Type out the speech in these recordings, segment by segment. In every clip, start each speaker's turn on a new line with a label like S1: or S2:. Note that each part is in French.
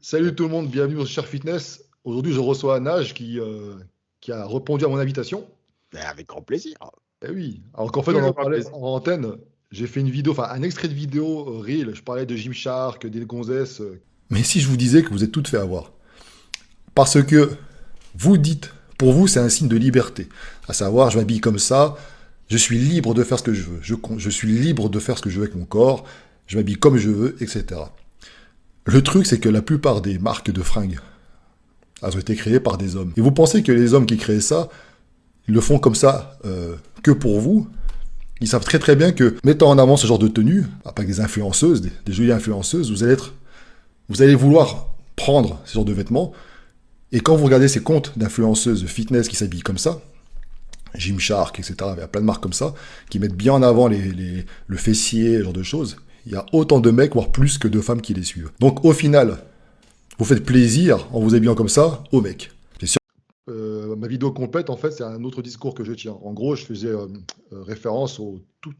S1: Salut tout le monde, bienvenue dans Cher Fitness. Aujourd'hui, je reçois Nage qui a répondu à mon invitation.
S2: Avec grand plaisir.
S1: Eh oui, alors qu'en fait, on en
S2: Toujours un
S1: parlait
S2: plaisir.
S1: en antenne. J'ai fait une vidéo, enfin un extrait de vidéo reel. Je parlais de Gymshark, d'El Gonzès. Mais si je vous disais que vous êtes toutes fait avoir, parce que vous dites, pour vous, c'est un signe de liberté. À savoir, je m'habille comme ça, je suis libre de faire ce que je veux. Je suis libre de faire ce que je veux avec mon corps, je m'habille comme je veux, etc. Le truc, c'est que la plupart des marques de fringues, elles ont été créées par des hommes. Et vous pensez que les hommes qui créent ça, ils le font comme ça que pour vous. Ils savent très très bien que mettant en avant ce genre de tenue, avec des influenceuses, des jolies influenceuses, vous allez vouloir prendre ce genre de vêtements. Et quand vous regardez ces comptes d'influenceuses fitness qui s'habillent comme ça, Gymshark, etc., il y a plein de marques comme ça, qui mettent bien en avant le fessier, ce genre de choses, il y a autant de mecs, voire plus que de femmes qui les suivent. Donc au final, vous faites plaisir en vous habillant comme ça aux mecs. Ma vidéo complète, en fait, c'est un autre discours que je tiens. En gros, je faisais référence aux toutes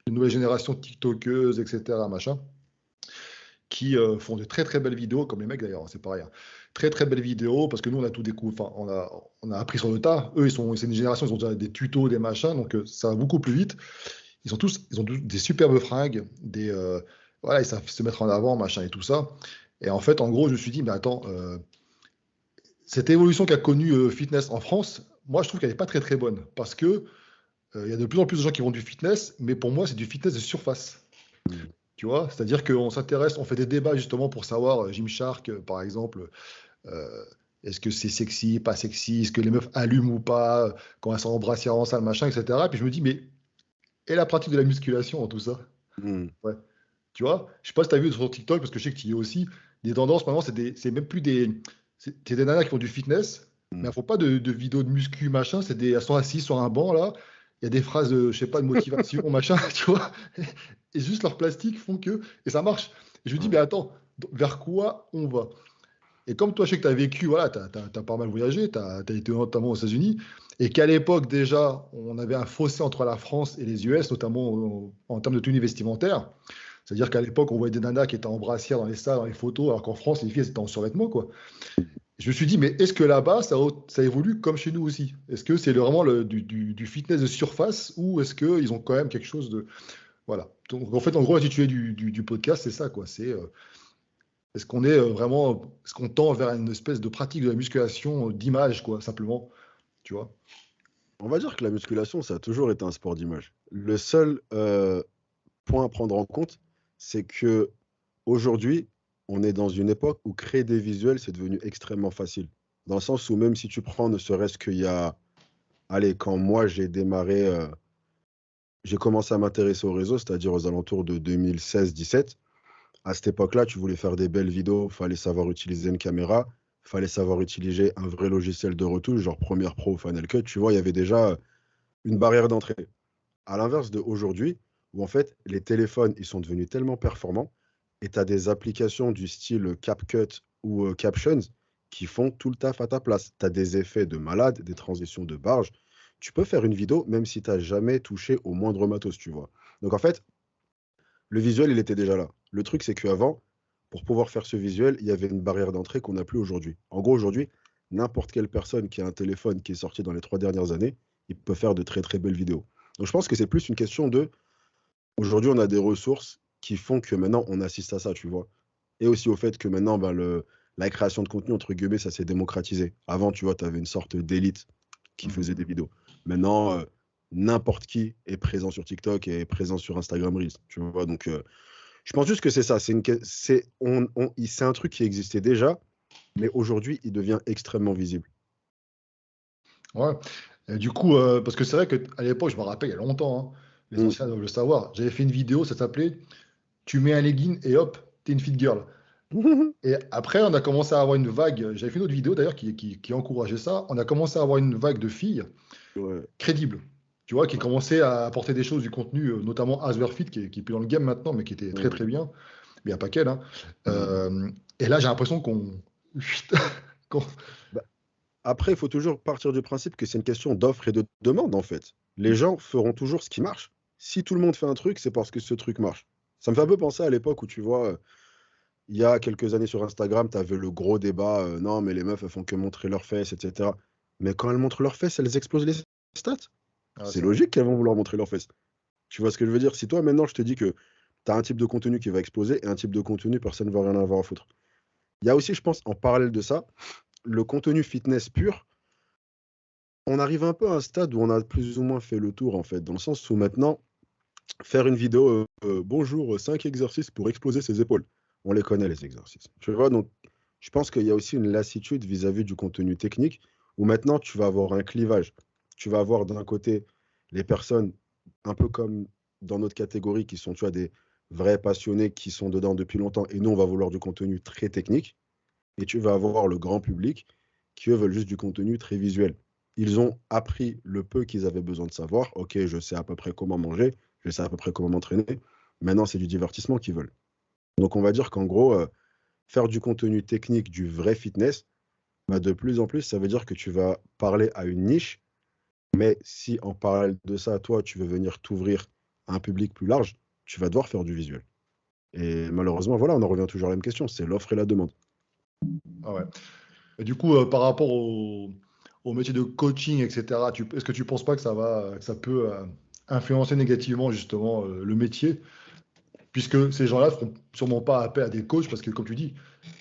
S1: les nouvelles générations de TikTokeuses, etc., machin, qui font de très très belles vidéos, comme les mecs d'ailleurs, hein, c'est pareil, hein. Très très belles vidéos, parce que nous, on a tout découvert, enfin, on a appris sur le tas. Eux, c'est une génération, ils ont déjà des tutos, des machins, donc ça va beaucoup plus vite. Ils ont tous des superbes fringues, voilà, ils savent se mettre en avant, machin et tout ça. Et en fait, en gros, je me suis dit, mais attends, cette évolution qu'a connue fitness en France, moi je trouve qu'elle n'est pas très très bonne parce que il y a de plus en plus de gens qui vont du fitness, mais pour moi c'est du fitness de surface.
S2: Mm.
S1: Tu vois, c'est-à-dire qu'on s'intéresse, on fait des débats justement pour savoir Gymshark par exemple, euh, est-ce que c'est sexy, pas sexy, est-ce que les meufs allument ou pas quand elles sont en brassière en salle, machin, etc. Et puis je me dis, mais et la pratique de la musculation dans tout ça?
S2: Mm.
S1: Ouais. Tu vois, je sais pas si tu as vu sur TikTok, parce que je sais que tu y es aussi, des tendances maintenant, c'est même plus c'est des nanas qui font du fitness, mais
S2: Mm.
S1: elles font pas de vidéos de muscu, machin, elles sont assises sur un banc, là, il y a des phrases, je sais pas, de motivation, machin, tu vois, et juste leur plastique font que, et ça marche. Et je me dis, mais
S2: Ouais.
S1: attends, vers quoi on va? Et comme toi, je sais que tu as vécu, voilà, tu as pas mal voyagé, tu as été notamment aux États-Unis, et qu'à l'époque, déjà, on avait un fossé entre la France et les US, notamment en termes de tenue vestimentaire. C'est-à-dire qu'à l'époque, on voyait des nanas qui étaient en brassière dans les salles, dans les photos, alors qu'en France, les filles, elles étaient en survêtement, quoi. Je me suis dit, mais est-ce que là-bas, ça évolue comme chez nous aussi? Est-ce que c'est vraiment du fitness de surface ou est-ce qu'ils ont quand même quelque chose de... Voilà. Donc, en fait, en gros, l'intitulé du podcast, c'est ça, quoi. C'est est-ce qu'on est vraiment... Est-ce qu'on tend vers une espèce de pratique de la musculation d'image, quoi, simplement, tu vois?
S2: On va dire que la musculation, ça a toujours été un sport d'image. Le seul point à prendre en compte, c'est que aujourd'hui, on est dans une époque où créer des visuels, c'est devenu extrêmement facile. Dans le sens où même si tu prends ne serait-ce qu'il y a, allez, quand moi j'ai commencé à m'intéresser au réseau, c'est-à-dire aux alentours de 2016-17. À cette époque-là, tu voulais faire des belles vidéos, fallait savoir utiliser une caméra, fallait savoir utiliser un vrai logiciel de retouche, genre Premiere Pro ou Final Cut. Tu vois, il y avait déjà une barrière d'entrée. À l'inverse de aujourd'hui, où en fait, les téléphones, ils sont devenus tellement performants, et tu as des applications du style CapCut ou Captions qui font tout le taf à ta place. Tu as des effets de malade, des transitions de barge. Tu peux faire une vidéo même si tu n'as jamais touché au moindre matos, tu vois. Donc en fait, le visuel, il était déjà là. Le truc, c'est qu'avant, pour pouvoir faire ce visuel, il y avait une barrière d'entrée qu'on n'a plus aujourd'hui. En gros, aujourd'hui, n'importe quelle personne qui a un téléphone qui est sorti dans les 3 dernières années, il peut faire de très très belles vidéos. Donc je pense que c'est plus une question de, aujourd'hui, on a des ressources qui font que maintenant, on assiste à ça, tu vois. Et aussi au fait que maintenant, bah, la création de contenu, entre guillemets, ça s'est démocratisé. Avant, tu vois, tu avais une sorte d'élite qui faisait des vidéos. Maintenant, n'importe qui est présent sur TikTok et est présent sur Instagram Reels, tu vois. Donc, je pense juste que c'est ça. C'est un truc qui existait déjà, mais aujourd'hui, il devient extrêmement visible.
S1: Ouais. Et du coup, parce que c'est vrai qu'à l'époque, je me rappelle, il y a longtemps, hein, les
S2: Mm.
S1: anciens doivent le savoir, j'avais fait une vidéo, ça s'appelait Tu mets un legging et hop, t'es une fit girl. Et après, on a commencé à avoir une vague. J'avais fait une autre vidéo d'ailleurs qui encourageait ça. On a commencé à avoir une vague de filles
S2: Ouais.
S1: crédibles, tu vois, qui commençaient à apporter des choses, du contenu, notamment Aswerfit, qui est plus dans le game maintenant, mais qui était très
S2: Mm.
S1: très bien. Mais il n'y a pas qu'elle, hein. Et là, j'ai l'impression qu'on-
S2: Bah, après, il faut toujours partir du principe que c'est une question d'offre et de demande, en fait. Les gens feront toujours ce qui marche. Si tout le monde fait un truc, c'est parce que ce truc marche. Ça me fait un peu penser à l'époque où, tu vois, Il y a quelques années sur Instagram, tu avais le gros débat, non, mais les meufs, elles font que montrer leurs fesses, etc. Mais quand elles montrent leurs fesses, elles explosent les stats.
S1: Ah,
S2: C'est
S1: c'est vrai.
S2: logique qu'elles vont vouloir montrer leurs fesses. Tu vois ce que je veux dire? Si toi, maintenant, je te dis que tu as un type de contenu qui va exploser et un type de contenu, personne ne va rien avoir à foutre. Il y a aussi, je pense, en parallèle de ça, le contenu fitness pur. On arrive un peu à un stade où on a plus ou moins fait le tour, en fait, dans le sens où maintenant, faire une vidéo, bonjour, 5 exercices pour exploser ses épaules. On les connaît, les exercices. Tu vois, donc, je pense qu'il y a aussi une lassitude vis-à-vis du contenu technique, où maintenant, tu vas avoir un clivage. Tu vas avoir d'un côté les personnes, un peu comme dans notre catégorie, qui sont, tu vois, des vrais passionnés qui sont dedans depuis longtemps, et nous, on va vouloir du contenu très technique. Et tu vas avoir le grand public qui, eux, veulent juste du contenu très visuel. Ils ont appris le peu qu'ils avaient besoin de savoir. Ok, je sais à peu près comment manger, je sais à peu près comment m'entraîner. Maintenant, c'est du divertissement qu'ils veulent. Donc, on va dire qu'en gros, faire du contenu technique, du vrai fitness, bah, de plus en plus, ça veut dire que tu vas parler à une niche. Mais si en parallèle de ça, toi, tu veux venir t'ouvrir à un public plus large, tu vas devoir faire du visuel. Et malheureusement, voilà, on en revient toujours à la même question, c'est l'offre et la demande.
S1: Ah ouais. Et du coup, par rapport au métier de coaching, etc., est-ce que tu penses pas que ça peut influencer négativement justement le métier, puisque ces gens-là ne feront sûrement pas appel à des coachs, parce que comme tu dis,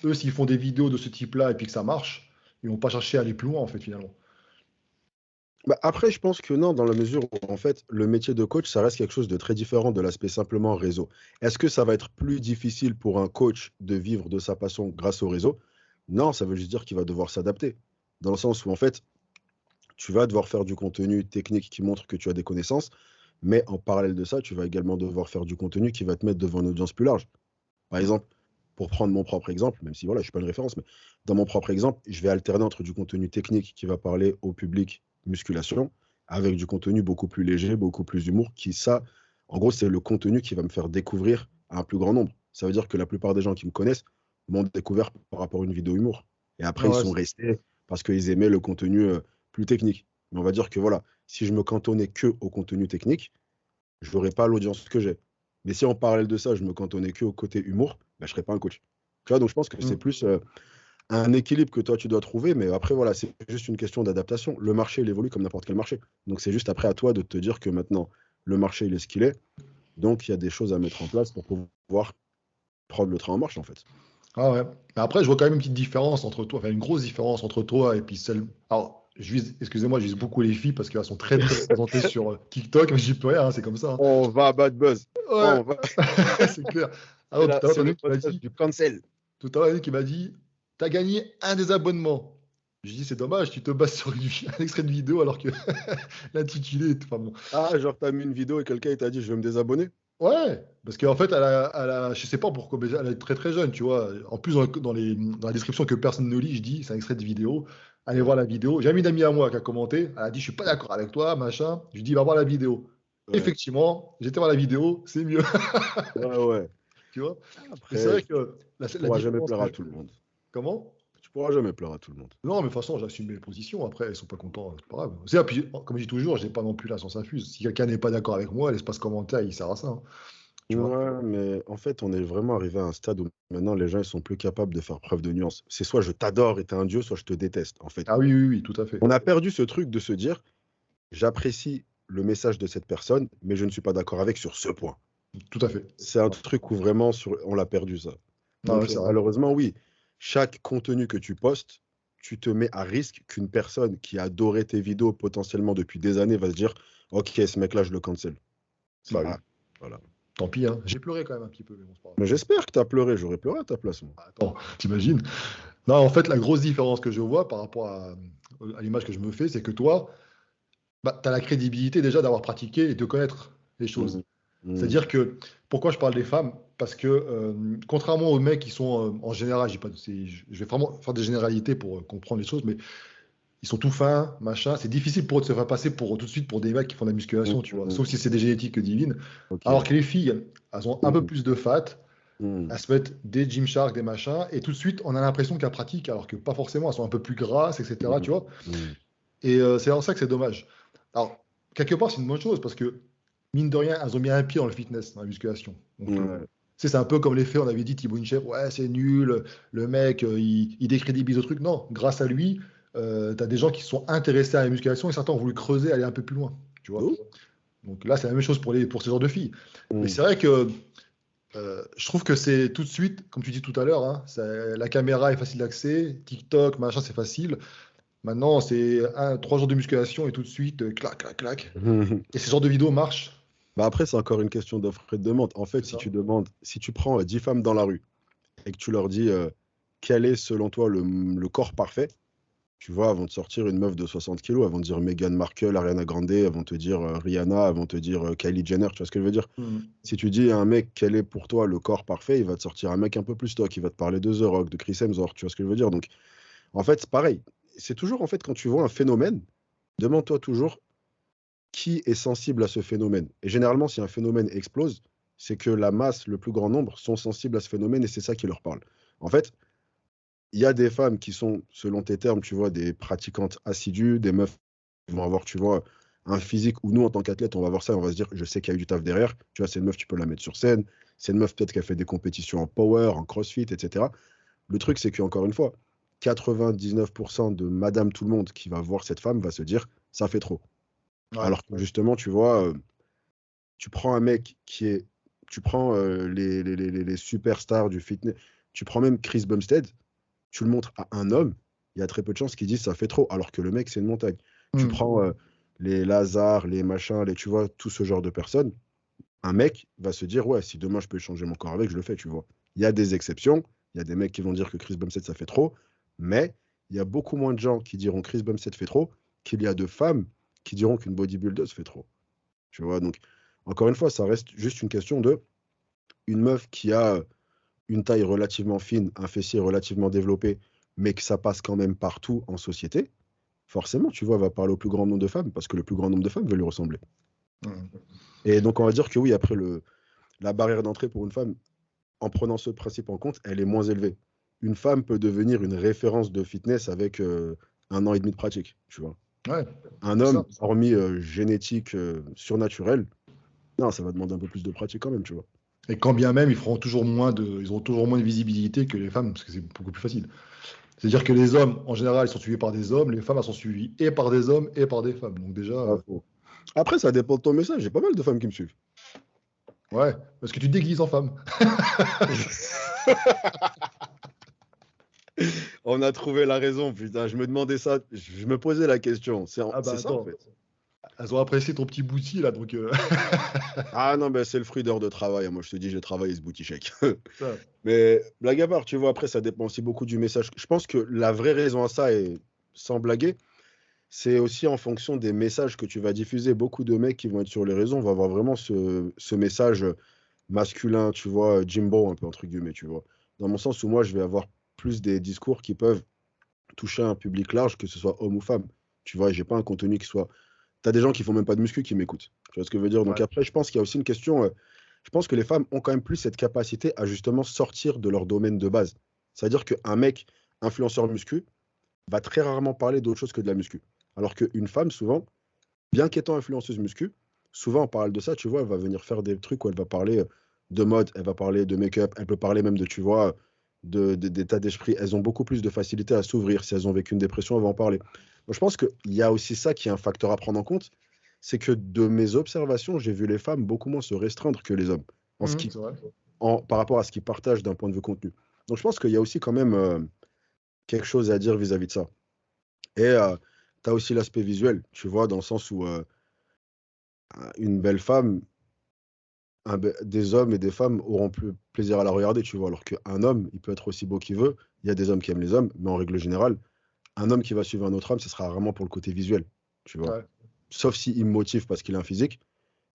S1: eux, s'ils font des vidéos de ce type-là et puis que ça marche, ils vont pas chercher à aller plus loin, en fait, finalement.
S2: Bah, après, je pense que non, dans la mesure où, en fait, le métier de coach, ça reste quelque chose de très différent de l'aspect simplement réseau. Est-ce que ça va être plus difficile pour un coach de vivre de sa passion grâce au réseau? Non, ça veut juste dire qu'il va devoir s'adapter. Dans le sens où, en fait, tu vas devoir faire du contenu technique qui montre que tu as des connaissances, mais en parallèle de ça, tu vas également devoir faire du contenu qui va te mettre devant une audience plus large. Par exemple, pour prendre mon propre exemple, même si voilà, je ne suis pas une référence, mais dans mon propre exemple, je vais alterner entre du contenu technique qui va parler au public musculation avec du contenu beaucoup plus léger, beaucoup plus humour, qui ça, en gros, c'est le contenu qui va me faire découvrir à un plus grand nombre. Ça veut dire que la plupart des gens qui me connaissent m'ont découvert par rapport à une vidéo humour. Et après,
S1: Ah
S2: ils
S1: ouais,
S2: sont restés parce qu'ils aimaient le contenu plus technique. Mais on va dire que voilà, si je me cantonnais que au contenu technique, je n'aurais pas l'audience que j'ai. Mais si en parallèle de ça, je me cantonnais que au côté humour, bah, je ne serais pas un coach. Tu vois, donc je pense que c'est
S1: mm.
S2: plus un équilibre que toi tu dois trouver, mais après voilà, c'est juste une question d'adaptation. Le marché, il évolue comme n'importe quel marché. Donc c'est juste après à toi de te dire que maintenant, le marché, il est ce qu'il est. Donc il y a des choses à mettre en place pour pouvoir prendre le train en marche, en fait.
S1: Ah ouais. Mais après, je vois quand même une petite différence entre toi, enfin une grosse différence entre toi et puis celle. Alors, excusez-moi, je vise beaucoup les filles parce qu'elles sont très très représentées sur TikTok, mais j'y peux rien, hein, c'est comme ça, hein.
S2: On va à Bad Buzz.
S1: Ouais,
S2: On va...
S1: c'est clair. Alors, tout à l'heure,
S2: C'est
S1: t'en as
S2: le
S1: une qui m'a
S2: podcast
S1: dit,
S2: du cancel.
S1: tout à l'heure, il y en a une qui m'a dit, t'as gagné un des abonnements. Je dis, c'est dommage, tu te bases sur un extrait de vidéo alors que l'intitulé est. Enfin bon.
S2: Ah, genre, t'as mis une vidéo et quelqu'un il t'a dit je vais me désabonner?
S1: Ouais, parce qu'en fait, je sais pas pourquoi, mais elle est très très jeune, tu vois. En plus, dans la description que personne ne lit, je dis, c'est un extrait de vidéo. Allez voir la vidéo. J'ai un ami à moi qui a commenté. Elle a dit, je suis pas d'accord avec toi, machin. Je lui dis, va voir la vidéo.
S2: Ouais,
S1: Effectivement, j'étais voir la vidéo, c'est mieux,
S2: ouais, ouais.
S1: tu vois. Et c'est
S2: Après,
S1: vrai que
S2: tu
S1: la
S2: pourras jamais
S1: différence
S2: plaire
S1: que
S2: à
S1: je
S2: tout le
S1: fais.
S2: monde.
S1: Comment?
S2: Tu pourras jamais plaire à tout le monde.
S1: Non, mais de toute façon, j'assume mes positions. Après, ils sont pas contents, c'est pas grave. C'est, puis, comme je dis toujours, j'ai pas non plus la science infuse. Si quelqu'un n'est pas d'accord avec moi, l'espace commentaire, il sert à ça, hein, tu vois.
S2: Ouais, mais en fait, on est vraiment arrivé à un stade où maintenant les gens ils sont plus capables de faire preuve de nuance. C'est soit je t'adore et t'es un dieu, soit je te déteste, en fait.
S1: Ah oui, oui, oui, tout à fait.
S2: On a perdu ce truc de se dire j'apprécie le message de cette personne, mais je ne suis pas d'accord avec sur ce point.
S1: Tout à fait.
S2: C'est un truc où vraiment on l'a perdu ça.
S1: Ah ouais,
S2: Donc
S1: c'est vrai.
S2: malheureusement, oui, chaque contenu que tu postes, tu te mets à risque qu'une personne qui a adoré tes vidéos potentiellement depuis des années va se dire ok, ce mec-là, je le cancel.
S1: Bah oui.
S2: Bah, voilà.
S1: Tant pis, hein. J'ai pleuré quand même un petit peu, mais bon, c'est pas grave.
S2: Mais j'espère que tu as pleuré, j'aurais pleuré à ta place, moi.
S1: Attends, t'imagines? Non, en fait, la grosse différence que je vois par rapport à l'image que je me fais, c'est que toi, bah, tu as la crédibilité déjà d'avoir pratiqué et de connaître les choses.
S2: Mhm. Mhm.
S1: C'est-à-dire que, pourquoi je parle des femmes? Parce que, contrairement aux mecs qui sont, en général, je vais vraiment faire des généralités pour comprendre les choses, mais ils sont tout fins, machin. C'est difficile pour eux de se faire passer tout de suite pour des mecs qui font de la musculation, tu vois.
S2: Mhm.
S1: Sauf si c'est des génétiques divines. Alors
S2: Ok.
S1: que les filles, elles ont un peu
S2: Mhm.
S1: plus de fat,
S2: Mhm.
S1: elles se mettent des Gymshark, des machins, et tout de suite, on a l'impression qu'elles pratiquent, alors que pas forcément, elles sont un peu plus grasses, etc., tu
S2: Mhm.
S1: vois.
S2: Mhm.
S1: Et c'est en ça que c'est dommage. Alors, quelque part, c'est une bonne chose, parce que, mine de rien, elles ont mis un pied dans le fitness, dans la musculation. Donc,
S2: Ouais.
S1: sais, c'est un peu comme l'effet, on avait dit Thibaut Inchep, ouais, c'est nul, le mec, il décrédibilise le truc. Non, grâce à lui, tu as des gens qui se sont intéressés à la musculation et certains ont voulu creuser, aller un peu plus loin, tu
S2: De
S1: vois.
S2: ouf.
S1: Donc là, c'est la même chose pour ce genre de filles. Mais
S2: Mm.
S1: c'est vrai que je trouve que c'est tout de suite, comme tu dis tout à l'heure, hein, la caméra est facile d'accès, TikTok, machin, c'est facile. Maintenant, c'est 3 jours de musculation et tout de suite, clac, clac, clac. Et ce genre de vidéos marchent.
S2: Bah après, c'est encore une question d'offre et de demande. En fait,
S1: C'est ça.
S2: si tu prends 10 femmes dans la rue et que tu leur dis quel est selon toi le corps parfait, tu vois, elles vont te sortir une meuf de 60 kilos, elles vont te dire Meghan Markle, Ariana Grande, elles vont te dire Rihanna, elles vont te dire Kylie Jenner, tu vois ce que je veux dire?
S1: Mm.
S2: Si tu dis à un mec quel est pour toi le corps parfait, il va te sortir un mec un peu plus stock, il va te parler de The Rock, de Chris Hemsworth, tu vois ce que je veux dire? Donc, en fait, c'est pareil. C'est toujours, en fait, quand tu vois un phénomène, demande-toi toujours qui est sensible à ce phénomène. Et généralement, si un phénomène explose, c'est que la masse, le plus grand nombre, sont sensibles à ce phénomène et c'est ça qui leur parle. En fait, il y a des femmes qui sont, selon tes termes, tu vois, des pratiquantes assidues, des meufs qui vont avoir, tu vois, un physique où nous, en tant qu'athlète, on va voir ça, on va se dire, je sais qu'il y a eu du taf derrière. Tu vois, c'est une meuf, tu peux la mettre sur scène. C'est une meuf, peut-être qu'elle fait des compétitions en power, en crossfit, etc. Le truc, c'est qu'encore une fois, 99% de madame tout le monde qui va voir cette femme va se dire, ça fait trop.
S1: Ouais.
S2: Alors que justement, tu vois, tu prends un mec qui est. Tu prends les superstars du fitness. Tu prends même Chris Bumstead, tu le montres à un homme, il y a très peu de chances qu'il dise ça fait trop, alors que le mec, c'est une montagne. Tu
S1: Mm.
S2: prends les Lazare, les machins, tu vois, tout ce genre de personnes. Un mec va se dire, ouais, si demain je peux changer mon corps avec, je le fais, tu vois. Il y a des exceptions. Il y a des mecs qui vont dire que Chris Bumstead, ça fait trop. Mais il y a beaucoup moins de gens qui diront Chris Bumstead fait trop qu'il y a de femmes qui diront qu'une bodybuilder fait trop. Tu vois, donc, encore une fois, ça reste juste une question de une meuf qui a une taille relativement fine, un fessier relativement développé, mais que ça passe quand même partout en société, forcément, tu vois, elle va parler au plus grand nombre de femmes parce que le plus grand nombre de femmes veut lui ressembler.
S1: Mm.
S2: Et donc, on va dire que oui, après, la barrière d'entrée pour une femme, en prenant ce principe en compte, elle est moins élevée. Une femme peut devenir une référence de fitness avec 1 an et demi de pratique, tu vois.
S1: Ouais,
S2: Un
S1: c'est
S2: homme,
S1: ça.
S2: hormis génétique surnaturelle, non, ça va demander un peu plus de pratique quand même, tu vois.
S1: Et quand bien même, ils auront toujours moins de visibilité que les femmes, parce que c'est beaucoup plus facile. C'est-à-dire que les hommes, en général, ils sont suivis par des hommes, les femmes, elles sont suivies et par des hommes et par des femmes. Donc déjà,
S2: Pas faux. Après, ça dépend de ton message. J'ai pas mal de femmes qui me suivent.
S1: ouais, parce que tu te déguises en femme.
S2: On a trouvé la raison, putain. Je me demandais ça. Je me posais la question.
S1: Ah bah
S2: C'est ça, en
S1: attends,
S2: fait.
S1: elles ont apprécié ton petit bouti là, donc
S2: Ah non, ben c'est le fruit d'heures de travail. Moi, je te dis, j'ai travaillé ce booty shake.
S1: ça.
S2: Mais blague à part, tu vois, après, ça dépend aussi beaucoup du message. Je pense que la vraie raison à ça, et sans blaguer, c'est aussi en fonction des messages que tu vas diffuser. Beaucoup de mecs qui vont être sur les réseaux vont avoir vraiment ce message masculin, tu vois, Jimbo, un peu entre guillemets, tu vois. Dans mon sens où moi, je vais avoir plus des discours qui peuvent toucher un public large, que ce soit homme ou femme. Tu vois, j'ai pas un contenu qui soit. T'as des gens qui font même pas de muscu qui m'écoutent. Tu vois ce que je veux dire? Donc
S1: Ouais.
S2: après, je pense qu'il y a aussi une question. Je pense que les femmes ont quand même plus cette capacité à justement sortir de leur domaine de base. C'est-à-dire qu'un mec influenceur muscu va très rarement parler d'autre chose que de la muscu. Alors qu'une femme, souvent, bien qu'étant influenceuse muscu, souvent on parle de ça, tu vois, elle va venir faire des trucs où elle va parler de mode, elle va parler de make-up, elle peut parler même de, tu vois, d'état d'esprit. Elles ont beaucoup plus de facilité à s'ouvrir. Si elles ont vécu une dépression, elles vont en parler. Donc, je pense qu'il y a aussi ça qui est un facteur à prendre en compte, c'est que de mes observations, j'ai vu les femmes beaucoup moins se restreindre que les hommes
S1: C'est vrai.
S2: par rapport à ce qu'ils partagent d'un point de vue contenu. Donc je pense qu'il y a aussi quand même quelque chose à dire vis-à-vis de ça. Et tu as aussi l'aspect visuel, tu vois, dans le sens où une belle femme, des hommes et des femmes auront plus plaisir à la regarder, tu vois, alors qu'un homme, il peut être aussi beau qu'il veut. Il y a des hommes qui aiment les hommes, mais en règle générale, un homme qui va suivre un autre homme, ce sera rarement pour le côté visuel, tu vois.
S1: Ouais.
S2: Sauf s'il me motive parce qu'il a un physique.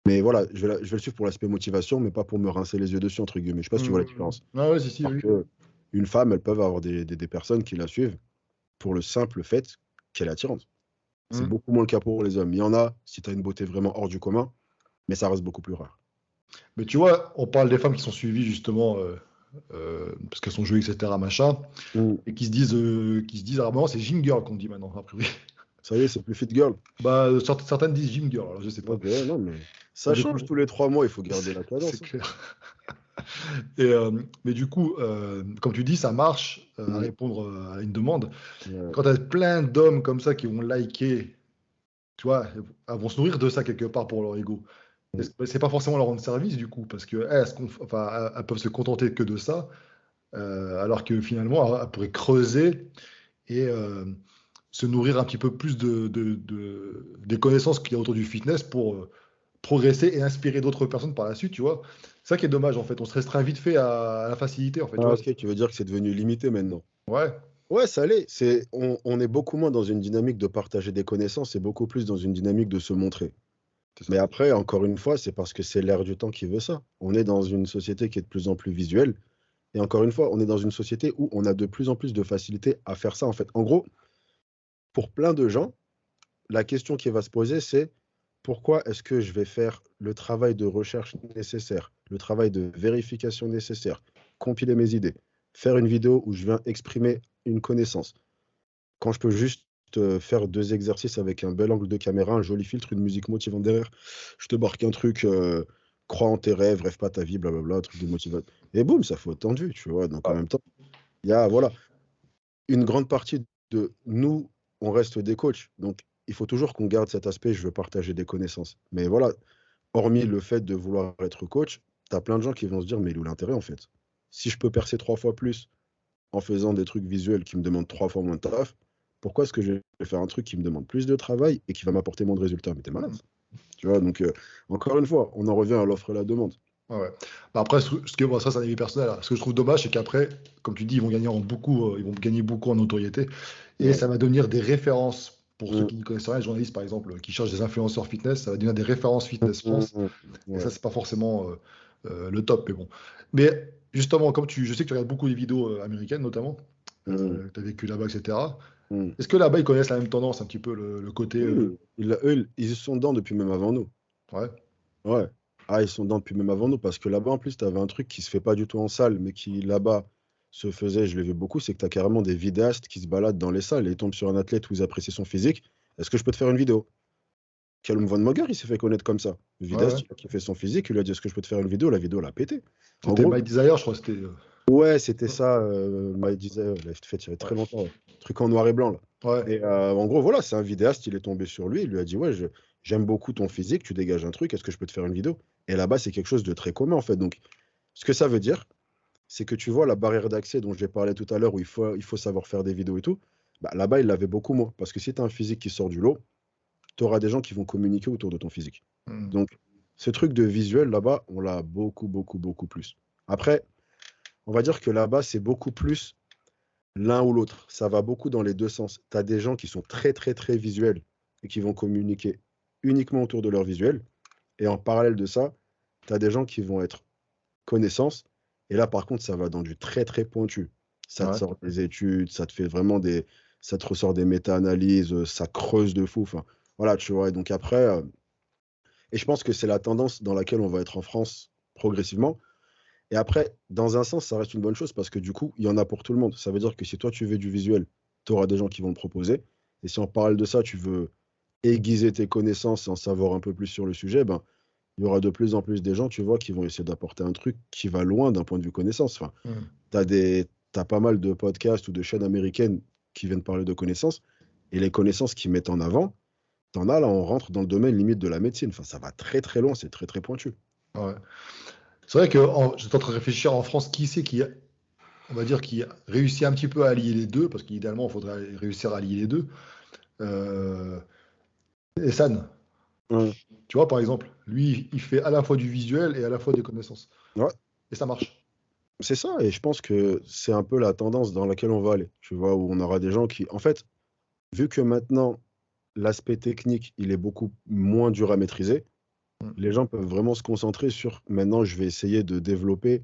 S2: Mais voilà, je vais le suivre pour l'aspect motivation, mais pas pour me rincer les yeux dessus, entre guillemets. Je sais pas si tu vois la différence.
S1: Ah ouais, si, si,
S2: Alors
S1: oui.
S2: que une femme, elles peuvent avoir des personnes qui la suivent pour le simple fait qu'elle est attirante. C'est
S1: Mm.
S2: beaucoup moins le cas pour les hommes. Il y en a si tu as une beauté vraiment hors du commun, mais ça reste beaucoup plus rare.
S1: Mais tu vois, on parle des femmes qui sont suivies justement parce qu'elles sont jouées, etc. machin,
S2: Mm.
S1: et qui se disent, alors maintenant c'est gym girl qu'on dit maintenant, a priori.
S2: Ça y est, c'est plus fit girl.
S1: Bah, certaines disent gym girl, alors je sais pas.
S2: Ok, non, mais ça
S1: Ça
S2: change
S1: dépend.
S2: tous les 3 mois, il faut garder la
S1: C'est
S2: cadence, hein.
S1: clair. Mais du coup, comme tu dis, ça marche à
S2: Mm.
S1: répondre à une demande.
S2: Ouais.
S1: Quand tu as plein d'hommes comme ça qui vont liker, tu vois, elles vont se nourrir de ça quelque part pour leur ego.
S2: Mm.
S1: C'est pas forcément leur rendre service du coup, parce que enfin, elles peuvent se contenter que de ça, alors que finalement, elles pourraient creuser et se nourrir un petit peu plus des connaissances qu'il y a autour du fitness pour progresser et inspirer d'autres personnes par la suite, tu vois. C'est ça qui est dommage en fait. On se restreint vite fait à la facilité en fait, tu
S2: Ah,
S1: vois.
S2: ok, tu veux dire que c'est devenu limité maintenant.
S1: Ouais,
S2: Ouais, ça l'est. On est beaucoup moins dans une dynamique de partager des connaissances et beaucoup plus dans une dynamique de se montrer.
S1: c'est
S2: Mais
S1: ça.
S2: après, encore une fois, c'est parce que c'est l'ère du temps qui veut ça. On est dans une société qui est de plus en plus visuelle. Et encore une fois, on est dans une société où on a de plus en plus de facilité à faire ça, en fait. En gros, pour plein de gens, la question qui va se poser, c'est pourquoi est-ce que je vais faire le travail de recherche nécessaire, le travail de vérification nécessaire, compiler mes idées, faire une vidéo où je viens exprimer une connaissance, quand je peux juste faire deux exercices avec un bel angle de caméra, un joli filtre, une musique motivante derrière, je te marque un truc, crois en tes rêves, rêve pas ta vie, blablabla, un truc de motivation. Et boum, ça fait autant de vues, tu vois. Donc en
S1: Ouais.
S2: même temps, il y a, voilà, une grande partie de nous, on reste des coachs. Donc il faut toujours qu'on garde cet aspect, je veux partager des connaissances. Mais voilà, hormis le fait de vouloir être coach, tu as plein de gens qui vont se dire, mais il est où l'intérêt en fait? Si je peux percer 3 fois plus en faisant des trucs visuels qui me demandent 3 fois moins de taf, pourquoi est-ce que je vais faire un truc qui me demande plus de travail et qui va m'apporter moins de résultats? Mais t'es malade. Tu vois, donc encore une fois, on en revient à l'offre et la demande.
S1: Ouais, ouais. Bah après, bon, ça, c'est un avis personnel, hein. Ce que je trouve dommage, c'est qu'après, comme tu dis, ils vont gagner beaucoup en notoriété et
S2: Ouais.
S1: ça va devenir des références pour ceux
S2: Mm,
S1: qui ne connaissent rien, les journalistes par exemple, qui cherchent des influenceurs fitness, ça va devenir des références
S2: mm,
S1: fitness
S2: mm,
S1: France
S2: mm.
S1: et ça,
S2: Ouais.
S1: c'est pas forcément le top, mais bon. Mais justement, je sais que tu regardes beaucoup les vidéos américaines notamment,
S2: Mm,
S1: tu as vécu là-bas, etc.
S2: mm.
S1: Est-ce que là-bas, ils connaissent la même tendance, un petit peu le côté.
S2: Oui, eux, ils y sont dedans depuis même avant nous.
S1: Ouais,
S2: Ouais. Ah, ils sont dedans depuis même avant nous parce que là-bas, en plus, tu avais un truc qui se fait pas du tout en salle, mais qui là-bas se faisait, je l'ai vu beaucoup, c'est que tu as carrément des vidéastes qui se baladent dans les salles et ils tombent sur un athlète où ils apprécient son physique. Est-ce que je peux te faire une vidéo? Callum Von Moger, il s'est fait connaître comme ça. Le
S1: ouais, ouais.
S2: vidéaste, il a kiffé son physique, il lui a dit est-ce que je peux te faire une vidéo? La vidéo, elle a pété. En
S1: C'était
S2: gros,
S1: My Desire, je crois, c'était.
S2: ouais, c'était ça, My Desire, il l'a fait il y a très
S1: Ouais,
S2: longtemps, ouais. Truc en noir et blanc, là.
S1: ouais,
S2: Et en gros, voilà, c'est un vidéaste, il est tombé sur lui, il lui a dit ouais, j'aime beaucoup ton physique, tu dégages un truc, est-ce que je peux te faire une vidéo? Et là-bas, c'est quelque chose de très commun, en fait. Donc, ce que ça veut dire, c'est que tu vois la barrière d'accès dont j'ai parlé tout à l'heure, où il faut savoir faire des vidéos et tout, bah, là-bas, il l'avait beaucoup moins. Parce que si tu as un physique qui sort du lot, tu auras des gens qui vont communiquer autour de ton physique.
S1: hmm,
S2: Donc, ce truc de visuel, là-bas, on l'a beaucoup, beaucoup, beaucoup plus. Après, on va dire que là-bas, c'est beaucoup plus l'un ou l'autre. Ça va beaucoup dans les deux sens. Tu as des gens qui sont très, très, très visuels et qui vont communiquer uniquement autour de leur visuel. Et en parallèle de ça, tu as des gens qui vont être connaissances. Et là, par contre, ça va dans du très, très pointu. Ça te
S1: ouais.
S2: sort des études, ça te fait vraiment des. Ça te ressort des méta-analyses, ça creuse de fou. Enfin, voilà, tu vois. Et donc après, et je pense que c'est la tendance dans laquelle on va être en France progressivement. Et après, dans un sens, ça reste une bonne chose parce que du coup, il y en a pour tout le monde. Ça veut dire que si toi, tu veux du visuel, tu auras des gens qui vont te proposer. Et si on parle de ça, tu veux aiguiser tes connaissances et en savoir un peu plus sur le sujet, ben, il y aura de plus en plus des gens, tu vois, qui vont essayer d'apporter un truc qui va loin d'un point de vue connaissance. Enfin,
S1: Hmm.
S2: t'as pas mal de podcasts ou de chaînes américaines qui viennent parler de connaissances. Et les connaissances qu'ils mettent en avant, t'en as là, on rentre dans le domaine limite de la médecine. Enfin, ça va très très loin, c'est très très pointu.
S1: Ouais. C'est vrai que j'étais en train de réfléchir en France, qui c'est qui, on va dire, qui réussit un petit peu à allier les deux, parce qu'idéalement, il faudrait réussir à allier les deux. Euh, Essan,
S2: Ouais.
S1: tu vois, par exemple, lui, il fait à la fois du visuel et à la fois des connaissances.
S2: Ouais,
S1: Et ça marche.
S2: c'est ça, et je pense que c'est un peu la tendance dans laquelle on va aller. Tu vois, où on aura des gens qui. En fait, vu que maintenant, l'aspect technique, il est beaucoup moins dur à maîtriser,
S1: Hmm.
S2: les gens peuvent vraiment se concentrer sur maintenant, je vais essayer de développer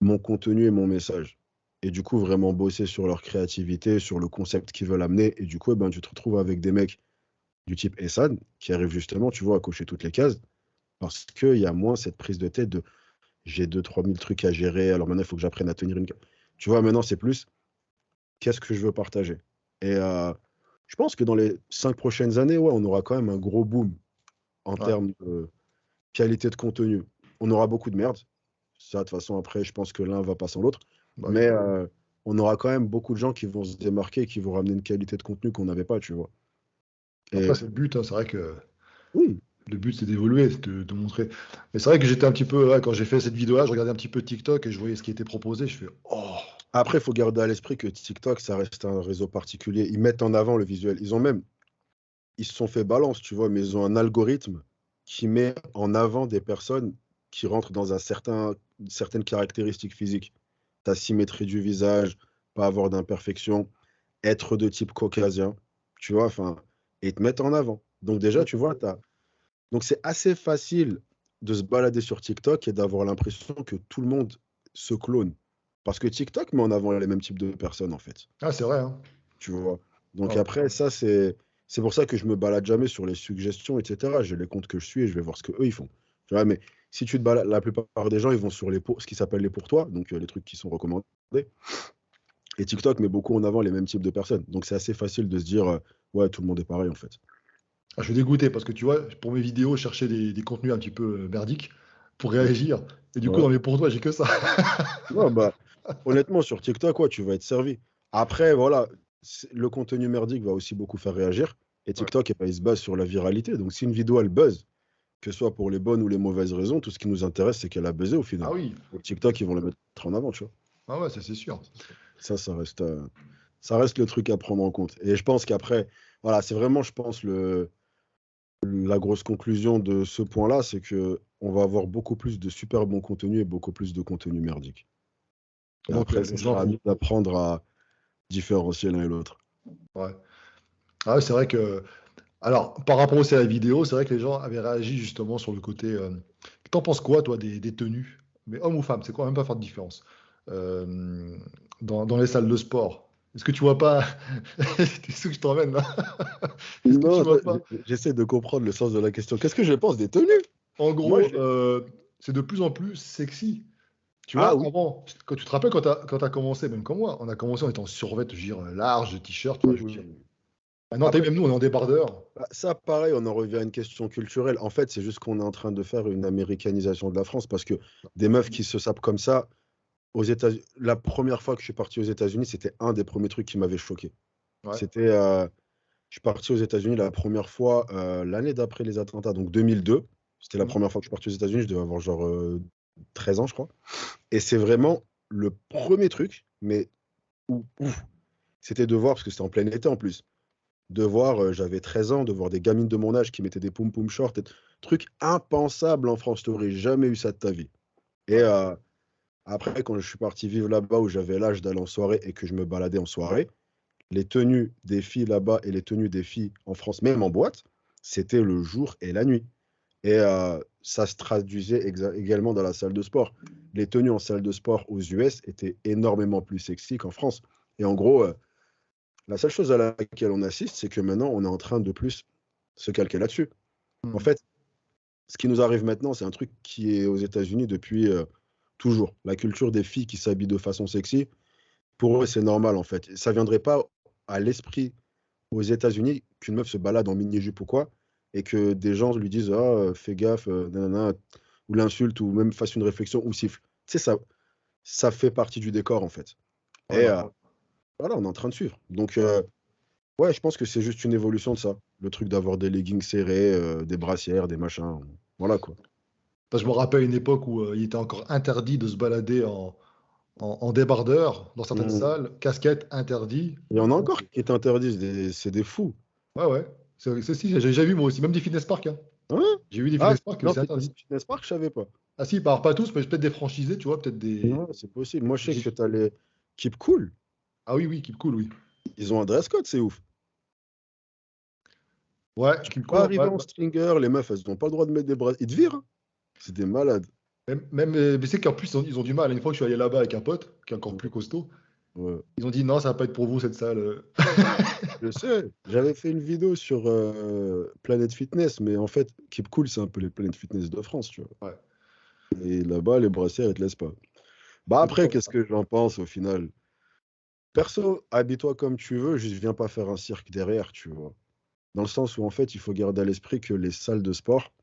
S2: mon contenu et mon message. Et du coup, vraiment bosser sur leur créativité, sur le concept qu'ils veulent amener. Et du coup, eh ben, tu te retrouves avec des mecs du type Essan qui arrivent justement, tu vois, à cocher toutes les cases parce qu'il y a moins cette prise de tête de j'ai 2 3 000 trucs à gérer, alors maintenant, il faut que j'apprenne à tenir une. Tu vois, maintenant, c'est plus qu'est-ce que je veux partager. Et je pense que dans les 5 prochaines années, ouais, on aura quand même un gros boom en
S1: Ouais.
S2: termes de qualité de contenu. On aura beaucoup de merde, Ça, de toute façon, après, je pense que l'un va pas sans l'autre.
S1: Bah oui.
S2: Mais on aura quand même beaucoup de gens qui vont se démarquer et qui vont ramener une qualité de contenu qu'on n'avait pas, tu vois.
S1: Après,
S2: Et
S1: c'est le but, hein. C'est vrai que
S2: oui,
S1: le but, c'est d'évoluer, c'est de montrer. Mais c'est vrai que j'étais un petit peu, ouais, quand j'ai fait cette vidéo-là, je regardais un petit peu TikTok et je voyais ce qui était proposé. Je fais, oh,
S2: après, il faut garder à l'esprit que TikTok, ça reste un réseau particulier. Ils mettent en avant le visuel. Ils se sont fait balance, tu vois, mais ils ont un algorithme qui met en avant des personnes qui rentrent dans une certaine caractéristique physique. Ta symétrie du visage, pas avoir d'imperfection, être de type caucasien, tu vois, enfin, et ils te mettent en avant. Donc déjà, tu vois, donc c'est assez facile de se balader sur TikTok et d'avoir l'impression que tout le monde se clone. Parce que TikTok met en avant les mêmes types de personnes, en fait.
S1: ah, c'est vrai, hein.
S2: Tu vois. Donc
S1: Ouais.
S2: après, ça, c'est pour ça que je me balade jamais sur les suggestions, etc. J'ai les comptes que je suis et je vais voir ce que eux ils font. Tu vois, mais si tu te balades, la plupart des gens, ils vont sur ce qui s'appelle les pour toi, donc les trucs qui sont recommandés. Et TikTok met beaucoup en avant les mêmes types de personnes. Donc c'est assez facile de se dire, ouais, tout le monde est pareil, en fait.
S1: Ah, je suis dégoûté parce que tu vois, pour mes vidéos, je cherchais des contenus un petit peu merdiques pour réagir. Et du coup,
S2: Ouais.
S1: dans mes pour toi, j'ai que ça.
S2: Ouais, bah, honnêtement, sur TikTok, ouais, tu vas être servi. Après, voilà, le contenu merdique va aussi beaucoup faire réagir. Et
S1: Ouais.
S2: TikTok, eh ben, il se base sur la viralité. Donc si une vidéo, elle buzz, que ce soit pour les bonnes ou les mauvaises raisons, tout ce qui nous intéresse, c'est qu'elle a buzzé au final.
S1: Ah oui,
S2: Donc TikTok, ils vont le mettre en avant, tu vois.
S1: ah ouais, ça c'est sûr.
S2: Ça reste le truc à prendre en compte. Et je pense qu'après, voilà, c'est vraiment, je pense, la grosse conclusion de ce point-là, c'est que on va avoir beaucoup plus de super bons contenus et beaucoup plus de contenu merdique. Et
S1: Donc
S2: après,
S1: les
S2: ça
S1: gens
S2: sera à
S1: vont.
S2: nous d'apprendre à différencier l'un et l'autre.
S1: Ouais. Ah ouais, c'est vrai que. Alors, par rapport aussi à la vidéo, c'est vrai que les gens avaient réagi justement sur le côté. T'en penses quoi, toi, des tenues? Mais homme ou femme, c'est quoi, même pas faire de différence. Euh, dans les salles de sport. Est-ce que tu vois pas. Qu'est-ce que je t'emmène là? Est-ce que tu
S2: Non,
S1: vois pas?
S2: j'essaie de comprendre le sens de la question. Qu'est-ce que je pense des tenues?
S1: En
S2: Moi,
S1: gros, c'est de plus en plus sexy. Tu
S2: Ah
S1: vois,
S2: oui.
S1: avant, quand tu te rappelles quand t'as commencé, même comme moi, on a commencé, on était en survêt, je veux dire, large, t-shirt, enfin,
S2: Oui,
S1: je veux
S2: oui,
S1: dire.
S2: oui.
S1: Maintenant,
S2: Après,
S1: même nous, on est en débardeur.
S2: bah, ça, pareil, on en revient à une question culturelle. En fait, c'est juste qu'on est en train de faire une américanisation de la France parce que des meufs qui se sapent comme ça, aux États-Unis, la première fois que je suis parti aux États-Unis, c'était un des premiers trucs qui m'avait choqué.
S1: Ouais.
S2: C'était, je suis parti aux États-Unis la première fois l'année d'après les attentats, donc 2002. C'était la
S1: Mm.
S2: première fois que je suis parti aux États-Unis, je devais avoir genre 13 ans, je crois. Et c'est vraiment le premier truc, mais ouf, c'était de voir, parce que c'était en plein été en plus, de voir, j'avais 13 ans, de voir des gamines de mon âge qui mettaient des poum-poum shorts, truc impensable en France, tu n'aurais jamais eu ça de ta vie. Et
S1: Ouais.
S2: après, quand je suis parti vivre là-bas, où j'avais l'âge d'aller en soirée et que je me baladais en soirée, les tenues des filles là-bas et les tenues des filles en France, même en boîte, c'était le jour et la nuit. Et ça se traduisait également dans la salle de sport. Les tenues en salle de sport aux US étaient énormément plus sexy qu'en France. Et en gros, la seule chose à laquelle on assiste, c'est que maintenant, on est en train de plus se calquer là-dessus. En
S1: Mm.
S2: fait, ce qui nous arrive maintenant, c'est un truc qui est aux États-Unis depuis toujours. La culture des filles qui s'habillent de façon sexy, pour eux, c'est normal en fait. Ça viendrait pas à l'esprit aux États-Unis qu'une meuf se balade en mini-jupe ou quoi, et que des gens lui disent ah, fais gaffe, nanana, ou l'insulte, ou même fasse une réflexion, ou siffle. Tu sais, ça fait partie du décor en fait.
S1: Ouais,
S2: Et
S1: bah,
S2: voilà, on est en train de suivre. Donc, ouais, je pense que c'est juste une évolution de ça. Le truc d'avoir des leggings serrés, des brassières, des machins. Voilà quoi.
S1: je me rappelle une époque où il était encore interdit de se balader en débardeur dans certaines
S2: Mm.
S1: salles, casquette interdit.
S2: Il y en a encore qui t'interdisent, c'est des fous.
S1: Ouais, ouais. Si, j'ai déjà vu moi aussi, même des fitness parks, hein.
S2: Hein?
S1: J'ai vu des
S2: Ah,
S1: fitness parks,
S2: non,
S1: c'est interdit.
S2: Fitness Park, je savais pas.
S1: Ah si, pas tous, mais peut-être des franchisés, tu vois, peut-être des.
S2: Ouais, c'est possible. Moi, je sais que
S1: j'ai-
S2: t'as les Keep Cool.
S1: Ah oui, oui, Keep Cool, oui.
S2: Ils ont un dress code, c'est ouf.
S1: Ouais,
S2: Tu
S1: Keep
S2: peux pas
S1: Cool,
S2: arriver
S1: ouais,
S2: en
S1: bah,
S2: stringer, les meufs, elles n'ont pas le droit de mettre des bras. Ils te virent, hein. C'est des malades.
S1: mais c'est qu'en plus, ils ont du mal. Une fois que je suis allé là-bas avec un pote, qui est encore plus costaud,
S2: Ouais.
S1: ils ont dit non, ça va pas être pour vous cette salle.
S2: Je sais, j'avais fait une vidéo sur Planet Fitness, mais en fait, Keep Cool, c'est un peu les Planet Fitness de France, tu vois.
S1: Ouais.
S2: Et là-bas, les brassières, ils te laissent pas. Bah
S1: Mais
S2: après,
S1: bon,
S2: qu'est-ce que j'en pense au final? Perso, habille-toi comme tu veux, je viens pas faire un cirque derrière, tu vois. Dans le sens où, en fait, il faut garder à l'esprit que les salles de sport,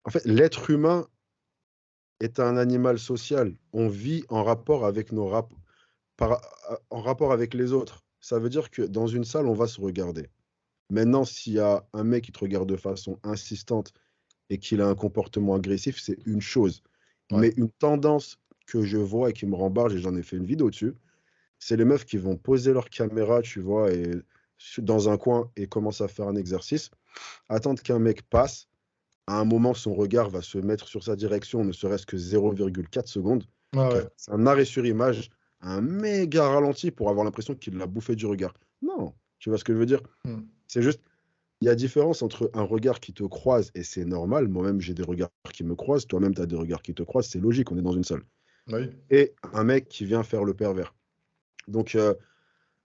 S2: en fait, l'être humain est un animal social. On vit en rapport avec par- en rapport avec les autres. Ça veut dire que dans une salle, on va se regarder. Maintenant, s'il y a un mec qui te regarde de façon insistante et qu'il a un comportement agressif, c'est une chose.
S1: Ouais.
S2: Mais une tendance que je vois et qui me rembarge, et j'en ai fait une vidéo dessus, c'est les meufs qui vont poser leur caméra, tu vois, et dans un coin et commencer à faire un exercice, attendre qu'un mec passe. À un moment, son regard va se mettre sur sa direction, ne serait-ce que 0,4 secondes.
S1: Ouais, ouais.
S2: C'est un arrêt sur image, un méga ralenti pour avoir l'impression qu'il l'a bouffé du regard. Non, tu vois ce que je veux dire?
S1: Hmm.
S2: C'est juste, il y a différence entre un regard qui te croise, et c'est normal, moi-même j'ai des regards qui me croisent, toi-même tu as des regards qui te croisent, c'est logique, on est dans une salle.
S1: Oui.
S2: Et un mec qui vient faire le pervers. Donc,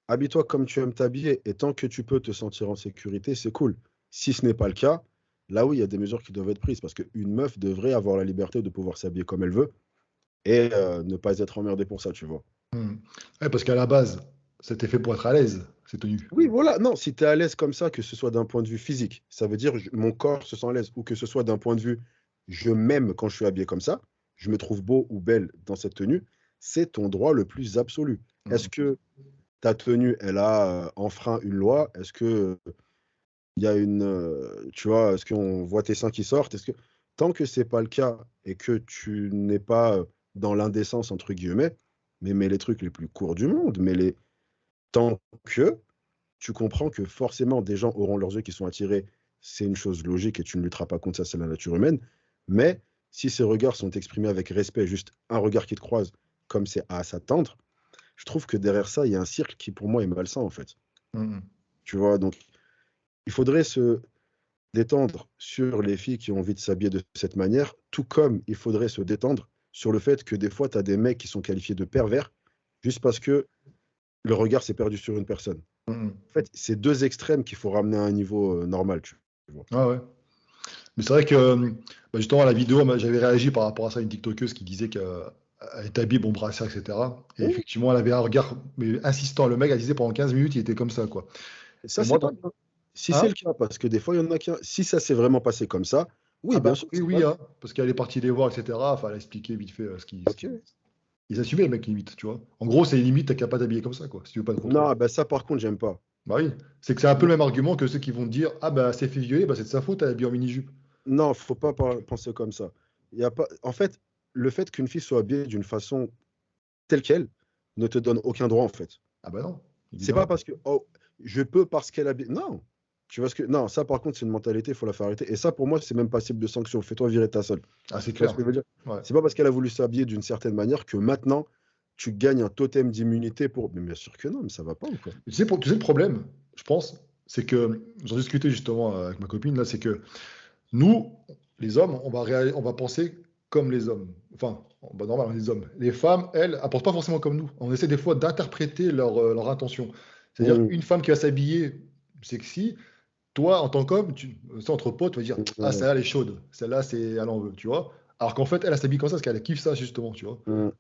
S2: habille-toi comme tu aimes t'habiller, et tant que tu peux te sentir en sécurité, c'est cool. Si ce n'est pas le cas, là oui, il y a des mesures qui doivent être prises, parce qu'une meuf devrait avoir la liberté de pouvoir s'habiller comme elle veut, et ne pas être emmerdée pour ça, tu vois.
S1: Hmm. Ouais, parce qu'à la base, c'était fait pour être à l'aise, ces tenues.
S2: Oui, voilà, non, si tu es à l'aise comme ça, que ce soit d'un point de vue physique, ça veut dire mon corps se sent à l'aise, ou que ce soit d'un point de vue je m'aime quand je suis habillé comme ça, je me trouve beau ou belle dans cette tenue, c'est ton droit le plus absolu.
S1: Hmm.
S2: Est-ce que ta tenue, elle a enfreint une loi? Est-ce que il y a tu vois, est-ce qu'on voit tes seins qui sortent? Tant que c'est pas le cas et que tu n'es pas dans l'indécence, entre guillemets, mais mets les trucs les plus courts du monde, tant que tu comprends que forcément des gens auront leurs yeux qui sont attirés, c'est une chose logique et tu ne lutteras pas contre ça, c'est la nature humaine. Mais si ces regards sont exprimés avec respect, juste un regard qui te croise, comme c'est à s'attendre, je trouve que derrière ça, il y a un cercle qui pour moi est malsain en fait.
S1: Hmm.
S2: Tu vois, donc il faudrait se détendre sur les filles qui ont envie de s'habiller de cette manière, tout comme il faudrait se détendre sur le fait que des fois, tu as des mecs qui sont qualifiés de pervers juste parce que le regard s'est perdu sur une personne.
S1: Hmm.
S2: En fait, c'est deux extrêmes qu'il faut ramener à un niveau normal, tu vois.
S1: Ouais, ouais. Mais c'est vrai que, bah, justement, à la vidéo, j'avais réagi par rapport à ça, une TikTokeuse qui disait qu'elle était habillée, bon brassière, etc. Et
S2: Oui,
S1: effectivement, elle avait un regard mais insistant. Le mec, elle disait pendant 15 minutes, il était comme ça, quoi.
S2: ça,
S1: Et
S2: c'est
S1: moi,
S2: pas bien. Si
S1: hein?
S2: c'est le cas, parce que des fois, il y en a qui. Si ça s'est vraiment passé comme ça,
S1: Ah
S2: oui, bien
S1: bah
S2: sûr,
S1: oui,
S2: c'est pas
S1: oui,
S2: bien.
S1: hein, parce qu'elle est partie les voir, etc. Enfin, elle a expliqué vite fait
S2: Ok.
S1: Ils assumaient, le mec, limite, tu vois. En gros, c'est limite, t'as qu'à pas t'habiller comme ça, quoi, si tu veux pas de contrôle.
S2: Non, ben ça, par contre, j'aime pas.
S1: Bah oui, c'est que c'est un peu
S2: Non,
S1: le même argument que ceux qui vont te dire, ah bah, c'est fait violer, bah c'est de sa faute, elle est habillée en mini-jupe.
S2: non, faut pas penser comme ça. Il y a pas... En fait, le fait qu'une fille soit habillée d'une façon telle qu'elle ne te donne aucun droit, en fait.
S1: Ah bah non,
S2: C'est pas
S1: évidemment.
S2: parce que oh, je peux parce qu'elle habille. Non. Tu vois ce que. Non, ça par contre, c'est une mentalité, il faut la faire arrêter. Et ça, pour moi, c'est même passible de sanction. Fais-toi virer ta salle.
S1: Ah, c'est
S2: Tu vois ce
S1: clair.
S2: que je veux dire?
S1: Ouais.
S2: C'est pas parce qu'elle a voulu s'habiller d'une certaine manière que maintenant, tu gagnes un totem d'immunité pour. Mais bien sûr que non, mais ça va pas ou quoi?
S1: Tu sais, le problème, je pense, c'est que, j'en discutais justement avec ma copine, là, c'est que nous, les hommes, on va penser comme les hommes. Enfin, bah, normal, on est des hommes. Les femmes, elles, elles pensent pas forcément comme nous. On essaie des fois d'interpréter leur intention. C'est-à-dire
S2: Mmh,
S1: qu'une femme qui va s'habiller sexy, toi, en tant qu'homme, c'est entre potes, tu vas dire, ah,
S2: mmh,
S1: celle-là, elle est chaude. Celle-là, elle en veut, tu vois. Alors qu'en fait, elle s'habille comme ça parce qu'elle kiffe ça, justement, tu vois.
S2: mmh.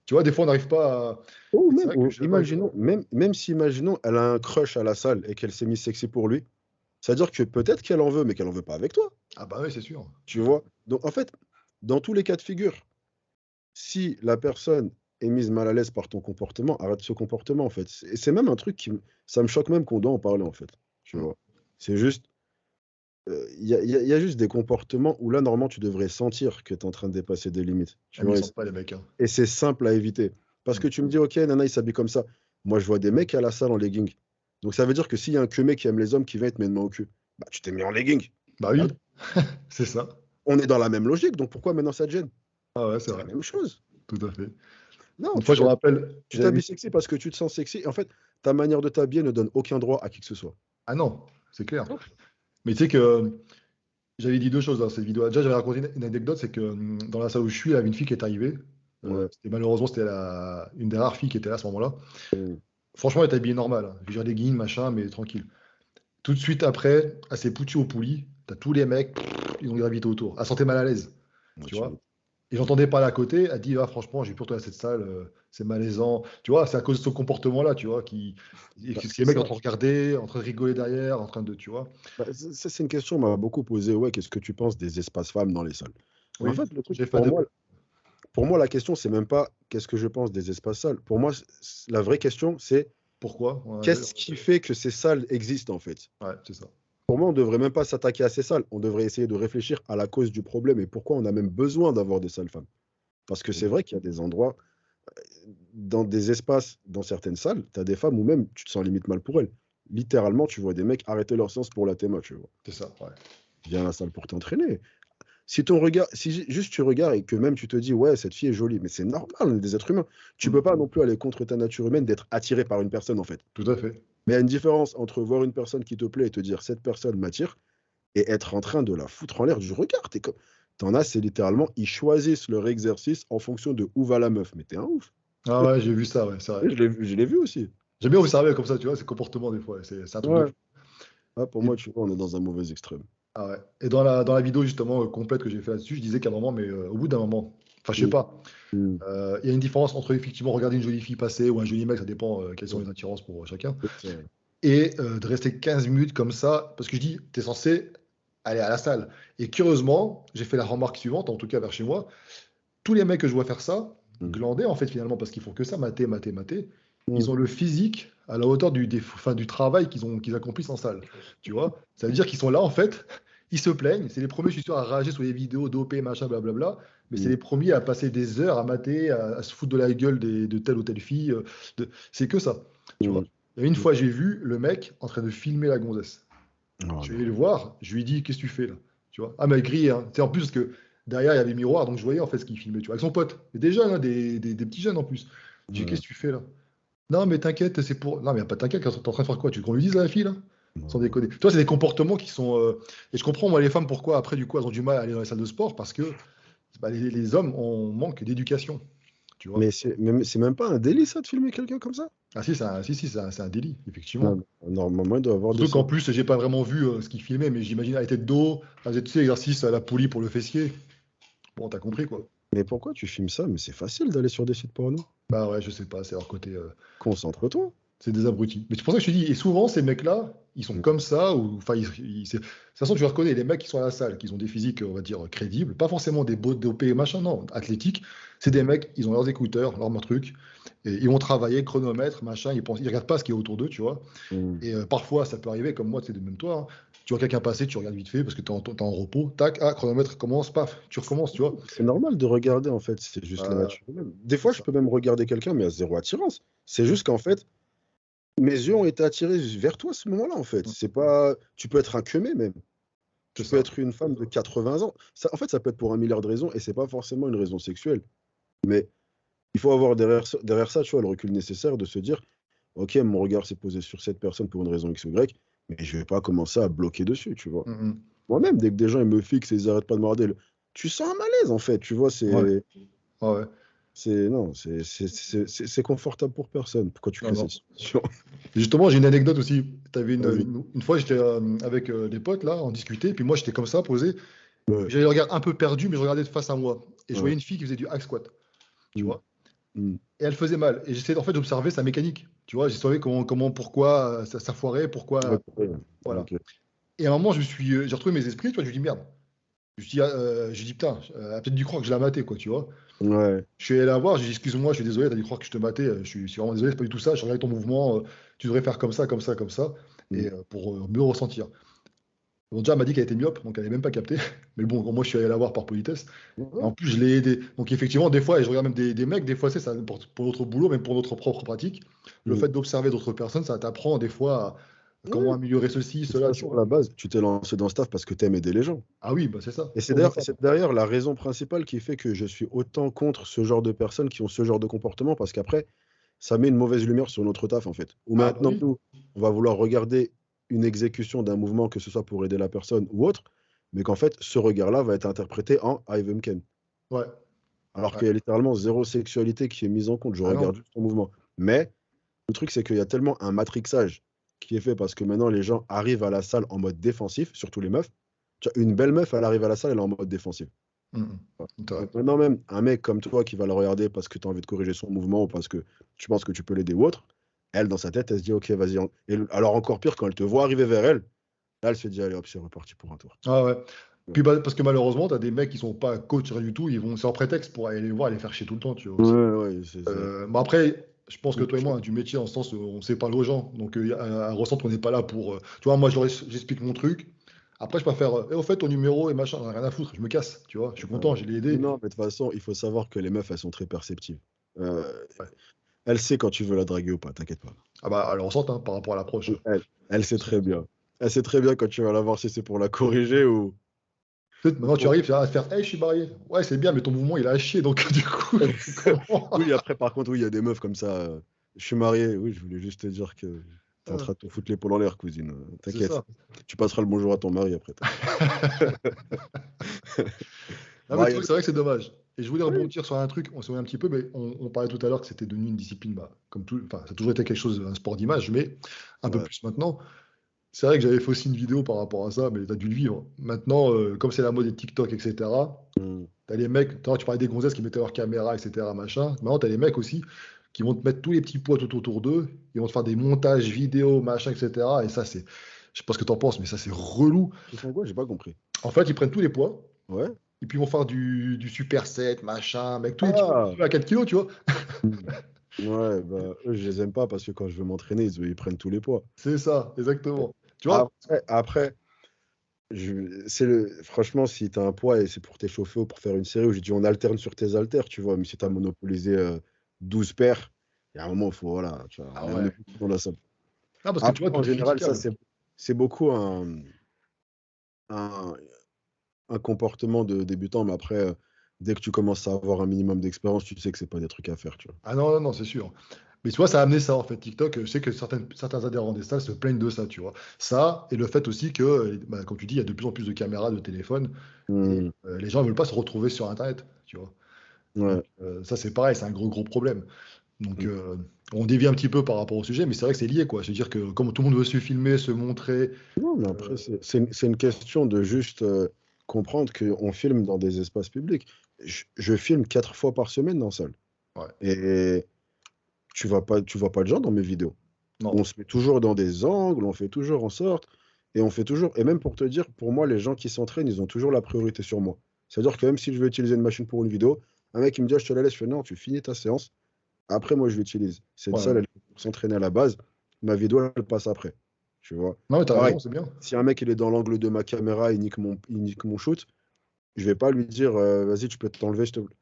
S1: Tu vois, des fois, on n'arrive pas à.
S2: Ou
S1: Et c'est
S2: même,
S1: vrai que je suis d'accord avec toi.
S2: même si, imaginons, elle a un crush à la salle et qu'elle s'est mise sexy pour lui, c'est-à-dire que peut-être qu'elle en veut, mais qu'elle en veut pas avec toi.
S1: Ah bah oui, c'est sûr.
S2: Tu vois? Donc, en fait, dans tous les cas de figure, si la personne est mise mal à l'aise par ton comportement, arrête ce comportement, en fait. C'est même un truc ça me choque même qu'on doit en parler, en fait. Tu
S1: Mm.
S2: vois? C'est juste, il y a juste des comportements où là, normalement, tu devrais sentir que tu es en train de dépasser des limites.
S1: Ah,
S2: Tu
S1: mais ils
S2: vois?
S1: sentent pas, les mecs, hein.
S2: Et c'est simple à éviter. Parce
S1: Mm.
S2: que tu me dis, OK, nana, il s'habille comme ça. Moi, je vois des mecs à la salle en legging. Donc, ça veut dire que s'il y a un que mec qui aime les hommes qui va être mettre main au cul, bah, tu t'es mis en legging.
S1: Bah
S2: Bah,
S1: oui, c'est ça.
S2: on est dans la même logique, donc pourquoi maintenant ça te gêne?
S1: Ah ouais, c'est
S2: C'est la
S1: vrai.
S2: même chose.
S1: Tout à fait.
S2: Non,
S1: Une fois, je me rappelle,
S2: tu
S1: j'avais
S2: t'habilles
S1: vu.
S2: sexy parce que tu te sens sexy. Et en fait, ta manière de t'habiller ne donne aucun droit à qui que ce soit.
S1: Ah non, c'est clair.
S2: Non.
S1: Mais tu sais que j'avais dit deux choses dans cette vidéo. Déjà, j'avais raconté une anecdote, c'est que dans la salle où je suis, il y avait une fille qui est arrivée.
S2: Ouais.
S1: Malheureusement, c'était une des rares filles qui était là à ce moment-là.
S2: Mm.
S1: Franchement, elle était habillée normal, hein. Je veux dire, des guillemets, machin, mais tranquille. Tout de suite après, elle s'est foutue au poulie. T'as tous les mecs, ils ont gravité autour. Elle se sentait mal à l'aise,
S2: Ouais,
S1: tu
S2: tu
S1: vois.
S2: m'étonnes.
S1: Et j'entendais pas à côté, elle dit, ah, franchement, j'ai plus retourner à cette salle, c'est malaisant. Tu vois, c'est à cause de ce comportement-là, tu vois, et
S2: Bah,
S1: que
S2: c'est
S1: les mecs
S2: ça.
S1: en train de regarder, en train de rigoler derrière, en train de, tu vois.
S2: Bah, ça, c'est une question qu'on m'a beaucoup posée. Ouais, qu'est-ce que tu penses des espaces femmes dans les salles? En
S1: Oui,
S2: fait, le truc,
S1: j'ai fait un
S2: pour moi,
S1: débat.
S2: pour moi, la question, c'est même pas qu'est-ce que je pense des espaces sales. Pour moi, la vraie question, c'est
S1: Pourquoi?
S2: qu'est-ce qui fait que ces salles existent, en fait.
S1: Ouais, c'est ça.
S2: Pour moi, on ne devrait même pas s'attaquer à ces salles. On devrait essayer de réfléchir à la cause du problème et pourquoi on a même besoin d'avoir des salles femmes. Parce que c'est vrai qu'il y a des endroits, dans des espaces, dans certaines salles, tu as des femmes où même tu te sens limite mal pour elles. Littéralement, tu vois des mecs arrêter leur séance pour la théma, tu vois.
S1: C'est ça, ouais.
S2: Viens à la salle pour t'entraîner. Si ton regard, si juste tu regardes et que même tu te dis, ouais, cette fille est jolie, mais c'est normal, on est des êtres humains. Tu peux pas non plus aller contre ta nature humaine d'être attiré par une personne, en fait.
S1: Tout à fait.
S2: Mais il y a une différence entre voir une personne qui te plaît et te dire, cette personne m'attire, et être en train de la foutre en l'air du regard. T'en as, c'est littéralement, ils choisissent leur exercice en fonction de où va la meuf. Mais t'es un ouf.
S1: Ah ouais, j'ai vu ça, ouais, c'est vrai.
S2: Je l'ai vu aussi.
S1: J'aime bien observer comme ça, tu vois, ces comportements des fois. C'est un truc de
S2: Ouais.
S1: fou.
S2: Ah, pour
S1: Et,
S2: moi, tu vois, on est dans un mauvais extrême.
S1: ah ouais. Et dans la vidéo justement complète que j'ai fait là-dessus, je disais qu'à un moment, mais au bout d'un moment, enfin je sais
S2: Mm.
S1: pas,
S2: Mm.
S1: il y a une différence entre effectivement regarder une jolie fille passer ou un joli mec, ça dépend quelles sont
S2: Ouais.
S1: les attirances pour chacun,
S2: C'est ça.
S1: et de rester 15 minutes comme ça, parce que je dis, t'es censé aller à la salle. Et curieusement, j'ai fait la remarque suivante, en tout cas vers chez moi, tous les mecs que je vois faire ça,
S2: Mm.
S1: glander en fait finalement, parce qu'ils font que ça, mater, mater, mater, ils
S2: Mm.
S1: ont le physique à la hauteur du travail qu'ils accomplissent en salle. Tu vois? Ça veut dire qu'ils sont là en fait, ils se plaignent, c'est les premiers, je suis sûr, à rager sur les vidéos dopées, machin, blablabla, mais c'est
S2: Mm.
S1: les premiers à passer des heures à mater, à se foutre de la gueule de telle ou telle fille. C'est que ça. Tu vois?
S2: Mm.
S1: Il y a une fois, j'ai vu le mec en train de filmer la gonzesse.
S2: Oh
S1: Je suis allé
S2: non.
S1: le voir, je lui ai dit, qu'est-ce que tu fais là? Tu vois? Ah, mais grillé, hein. C'est en plus parce que derrière, il y avait le miroir, donc je voyais en fait ce qu'il filmait, tu vois, avec son pote. Mais des jeunes, hein, des petits jeunes en plus. Je lui ai dit,
S2: Ouais.
S1: qu'est-ce que tu fais là? Non, mais t'inquiète, c'est pour. Non, mais pas t'inquiète, t'es en train de faire quoi? Tu veux qu'on lui dise à la fille là? Sans
S2: Non.
S1: déconner. Tu vois, c'est des comportements qui sont. Et je comprends, moi, les femmes, pourquoi après, du coup, elles ont du mal à aller dans les salles de sport, parce que bah, les hommes ont manque d'éducation. Tu vois?
S2: Mais c'est même pas un délit, ça, de filmer quelqu'un comme ça?
S1: Ah si, c'est un délit, effectivement.
S2: Non, normalement, il doit y avoir des
S1: Surtout qu'en
S2: sanctions.
S1: plus, j'ai pas vraiment vu ce qu'il filmait, mais j'imagine à la tête d'eau, elle faisait, tu sais, exercice à la poulie pour le fessier. Bon, t'as compris quoi.
S2: Mais pourquoi tu filmes ça? Mais c'est facile d'aller sur des sites porno.
S1: Bah ouais, je sais pas, c'est leur côté.
S2: Concentre-toi.
S1: C'est des abrutis. Mais c'est pour ça que je te dis, et souvent ces mecs-là, ils sont
S2: Mm.
S1: comme ça, ou enfin, de toute façon, tu les reconnais, les mecs qui sont à la salle, qui ont des physiques, on va dire, crédibles, pas forcément des beaux dopés, machin, non, athlétiques, c'est des mecs, ils ont leurs écouteurs, leurs trucs, et ils vont travailler, chronomètre, machin, ils regardent pas ce qui est autour d'eux, tu vois.
S2: Mm.
S1: Et parfois, ça peut arriver, comme moi, tu sais, même toi, hein, tu vois quelqu'un passer, tu regardes vite fait parce que t'es en repos, tac, ah, chronomètre commence, paf, tu recommences, tu vois.
S2: C'est normal de regarder, en fait, c'est juste la nature humaine. Des
S1: C'est
S2: fois, je
S1: ça.
S2: peux même regarder quelqu'un, mais à zéro attirance. C'est juste qu'en fait, mes yeux ont été attirés vers toi à ce moment-là, en fait.
S1: Mm.
S2: C'est pas. Tu peux être un queumé, même.
S1: C'est
S2: Tu peux
S1: ça.
S2: être une femme de 80 ans. Ça, en fait, ça peut être pour un milliard de raisons, et c'est pas forcément une raison sexuelle. Mais il faut avoir derrière ça, tu vois, le recul nécessaire de se dire, OK, mon regard s'est posé sur cette personne pour une raison X ou Y, mais je vais pas commencer à bloquer dessus, tu vois.
S1: Mm,
S2: Moi-même, dès que des gens ils me fixent et ils arrêtent pas de me regarder, tu sens un malaise, en fait, tu vois,
S1: mm. Ouais, ouais, ouais.
S2: non, c'est confortable pour personne. Pourquoi tu
S1: Non,
S2: crées
S1: non.
S2: cette situation?
S1: Justement, j'ai une anecdote aussi. T'avais
S2: Vas-y.
S1: une fois, j'étais avec des potes là, on discutait, puis moi j'étais comme ça, posé.
S2: Ouais,
S1: J'avais le regard un peu perdu, mais je regardais de face à moi. Et je
S2: ouais.
S1: voyais une fille qui faisait du hack squat, tu
S2: Mm,
S1: vois.
S2: mm.
S1: Et elle faisait mal. Et j'essayais en fait d'observer sa mécanique, tu vois. J'essayais pourquoi ça foirait, pourquoi.
S2: Ouais, ouais,
S1: Voilà.
S2: ok.
S1: Et à un moment, j'ai retrouvé mes esprits, tu vois, je me dis merde. Je dis putain, elle a peut-être dû croire que je la matais, quoi, tu vois.
S2: Ouais.
S1: Je suis allé la voir, j'ai dit excuse-moi, je suis désolé, t'as dû croire que je te matais, je suis vraiment désolé, c'est pas du tout ça, je regarde ton mouvement, tu devrais faire comme ça, comme ça, comme ça,
S2: Mm.
S1: et pour mieux ressentir. Bon, déjà, elle m'a dit qu'elle était myope, donc elle n'avait même pas capté. Mais bon, moi, je suis allé la voir par politesse. Et
S2: Ouais,
S1: en plus, je l'ai aidé. Donc, effectivement, des fois, et je regarde même des mecs, des fois, c'est ça, pour notre boulot, même pour notre propre pratique, le
S2: mm.
S1: fait d'observer d'autres personnes, ça t'apprend des fois comment
S2: Ouais.
S1: améliorer ceci,
S2: De toute
S1: cela, tu
S2: façon, à
S1: vois.
S2: la base, tu t'es lancé dans ce taf parce que t'aimes aider les gens.
S1: Ah oui, bah c'est ça.
S2: Et c'est
S1: Homme ou
S2: d'ailleurs,
S1: femme.
S2: c'est d'ailleurs la raison principale qui fait que je suis autant contre ce genre de personnes qui ont ce genre de comportement, parce qu'après, ça met une mauvaise lumière sur notre taf, en fait. Ou
S1: Ah bah
S2: maintenant,
S1: oui.
S2: nous, on va vouloir regarder une exécution d'un mouvement, que ce soit pour aider la personne ou autre, mais qu'en fait, ce regard-là va être interprété en I them Ken.
S1: Ouais.
S2: Alors
S1: Ouais.
S2: qu'il y a littéralement zéro sexualité qui est mise en compte. Je
S1: Ah
S2: regarde
S1: non.
S2: juste ton mouvement. Mais le truc, c'est qu'il y a tellement un matrixage qui est fait parce que maintenant, les gens arrivent à la salle en mode défensif, surtout les meufs. Tu vois, une belle meuf, elle arrive à la salle, elle est en mode défensif.
S1: Mm, mm. C'est vrai.
S2: Donc maintenant même, un mec comme toi qui va la regarder parce que tu as envie de corriger son mouvement ou parce que tu penses que tu peux l'aider ou autre, elle, dans sa tête, elle se dit, OK, vas-y. Et alors encore pire, quand elle te voit arriver vers elle, là, elle se dit, allez, hop, c'est reparti pour un tour.
S1: Ah ouais. Puis parce que malheureusement, tu as des mecs qui sont pas coachs rien du tout, c'est en prétexte pour aller les voir et les faire chier tout le temps, tu vois
S2: Ouais,
S1: aussi.
S2: ouais,
S1: Bon après, je pense que toi et moi, on a du métier en ce sens où on sait pas aux gens. Donc, à ressent qu'on n'est pas là pour. Tu vois, moi, j'explique mon truc. Après, je préfère. Au fait, ton numéro et machin, j'en ai rien à foutre, je me casse, tu vois. Je suis content, j'ai aidé.
S2: Non, mais de toute façon, il faut savoir que les meufs, elles sont très perceptives. Euh,
S1: Ouais.
S2: elle sait quand tu veux la draguer ou pas, t'inquiète pas.
S1: Ah bah, elle ressent hein, par rapport à l'approche.
S2: Elle sait très bien. Elle sait très bien quand tu vas la voir si c'est pour la corriger ou.
S1: Peut-être
S2: ou
S1: maintenant, tu
S2: pour-
S1: arrives à te faire, hey, je suis marié. Ouais, c'est bien, mais ton mouvement, il a à chier. Donc, du coup, comment?
S2: Oui, après, par contre, oui, il y a des meufs comme ça. Je suis marié, oui, je voulais juste te dire que t'es en
S1: Euh,
S2: train de te foutre l'épaule en l'air, cousine.
S1: C'est
S2: T'inquiète.
S1: ça.
S2: Tu passeras le bonjour à ton mari après, t'inquiète.
S1: Ah, mais
S2: Bah,
S1: tu vois, c'est vrai que c'est dommage. Et je voulais
S2: oui,
S1: rebondir sur un truc, on s'est un petit peu, mais on parlait tout à l'heure que c'était devenu une discipline, bah, comme tout, enfin, ça a toujours été quelque chose, un sport d'image, mais un peu
S2: ouais.
S1: plus maintenant. C'est vrai que j'avais fait aussi une vidéo par rapport à ça, mais tu as dû le vivre. Maintenant, comme c'est la mode des TikTok, etc.,
S2: Mm.
S1: tu as les mecs, tu parlais des gonzesses qui mettaient leur caméra, etc., machin. Maintenant, tu as les mecs aussi qui vont te mettre tous les petits poids tout autour d'eux, ils vont te faire des montages vidéo, machin, etc. Et ça, je sais pas ce que tu en penses, mais ça, c'est relou.
S2: Ils font quoi? J'ai pas compris.
S1: En fait, ils prennent tous les poids,
S2: Ouais.
S1: et puis ils vont faire du superset, machin, avec tous les petits
S2: Ah!
S1: à 4 kilos, tu vois.
S2: Mm. Ouais, bah, eux, je les aime pas parce que quand je veux m'entraîner, ils prennent tous les poids.
S1: C'est ça, exactement. Tu vois?
S2: Après, franchement, si tu as un poids et c'est pour t'échauffer ou pour faire une série où j'ai dit on alterne sur tes haltères, tu vois, mais si tu as monopolisé 12 paires, il y a un moment, il faut, voilà, tu vois,
S1: Ah
S2: on est
S1: ouais.
S2: beaucoup dans la salle.
S1: Ah, parce que tu
S2: Après,
S1: vois,
S2: en
S1: tout est
S2: général, ça,
S1: critiquable.
S2: c'est beaucoup un, un comportement de débutant, mais après, dès que tu commences à avoir un minimum d'expérience, tu sais que c'est pas des trucs à faire, tu vois.
S1: Ah non, non, non, c'est sûr. Mais tu vois, ça a amené ça, en fait, TikTok. Je sais que certains adhérents des salles se plaignent de ça, tu vois. Ça, et le fait aussi que, bah, comme tu dis, il y a de plus en plus de caméras, de téléphones, et
S2: Hmm,
S1: les gens ne veulent pas se retrouver sur Internet, tu vois. Donc,
S2: ouais.
S1: ça, c'est pareil, c'est un gros, gros problème. Donc,
S2: Hmm.
S1: on dévie un petit peu par rapport au sujet, mais c'est vrai que c'est lié, quoi. C'est-à-dire que comme tout le monde veut se filmer, se montrer,
S2: Non, mais après, c'est une question de juste comprendre qu'on filme dans des espaces publics. Je filme 4 fois par semaine dans la salle.
S1: ouais,
S2: Et tu vois pas de gens dans mes vidéos.
S1: non,
S2: On se met toujours dans des angles, on fait toujours en sorte, et on fait toujours. Et même pour te dire, pour moi, les gens qui s'entraînent, ils ont toujours la priorité sur moi. C'est-à-dire que même si je veux utiliser une machine pour une vidéo, un mec il me dit, ah, je te la laisse, je fais non, tu finis ta séance. Après, moi, je l'utilise. Cette
S1: ouais,
S2: salle,
S1: ouais.
S2: elle est pour s'entraîner à la base. Ma vidéo, elle passe après. Tu vois.
S1: Non, mais t'as
S2: Pareil,
S1: raison, c'est bien.
S2: si un mec il est dans l'angle de ma caméra, il nique mon shoot, je vais pas lui dire, vas-y, tu peux t'enlever, s'il te plaît.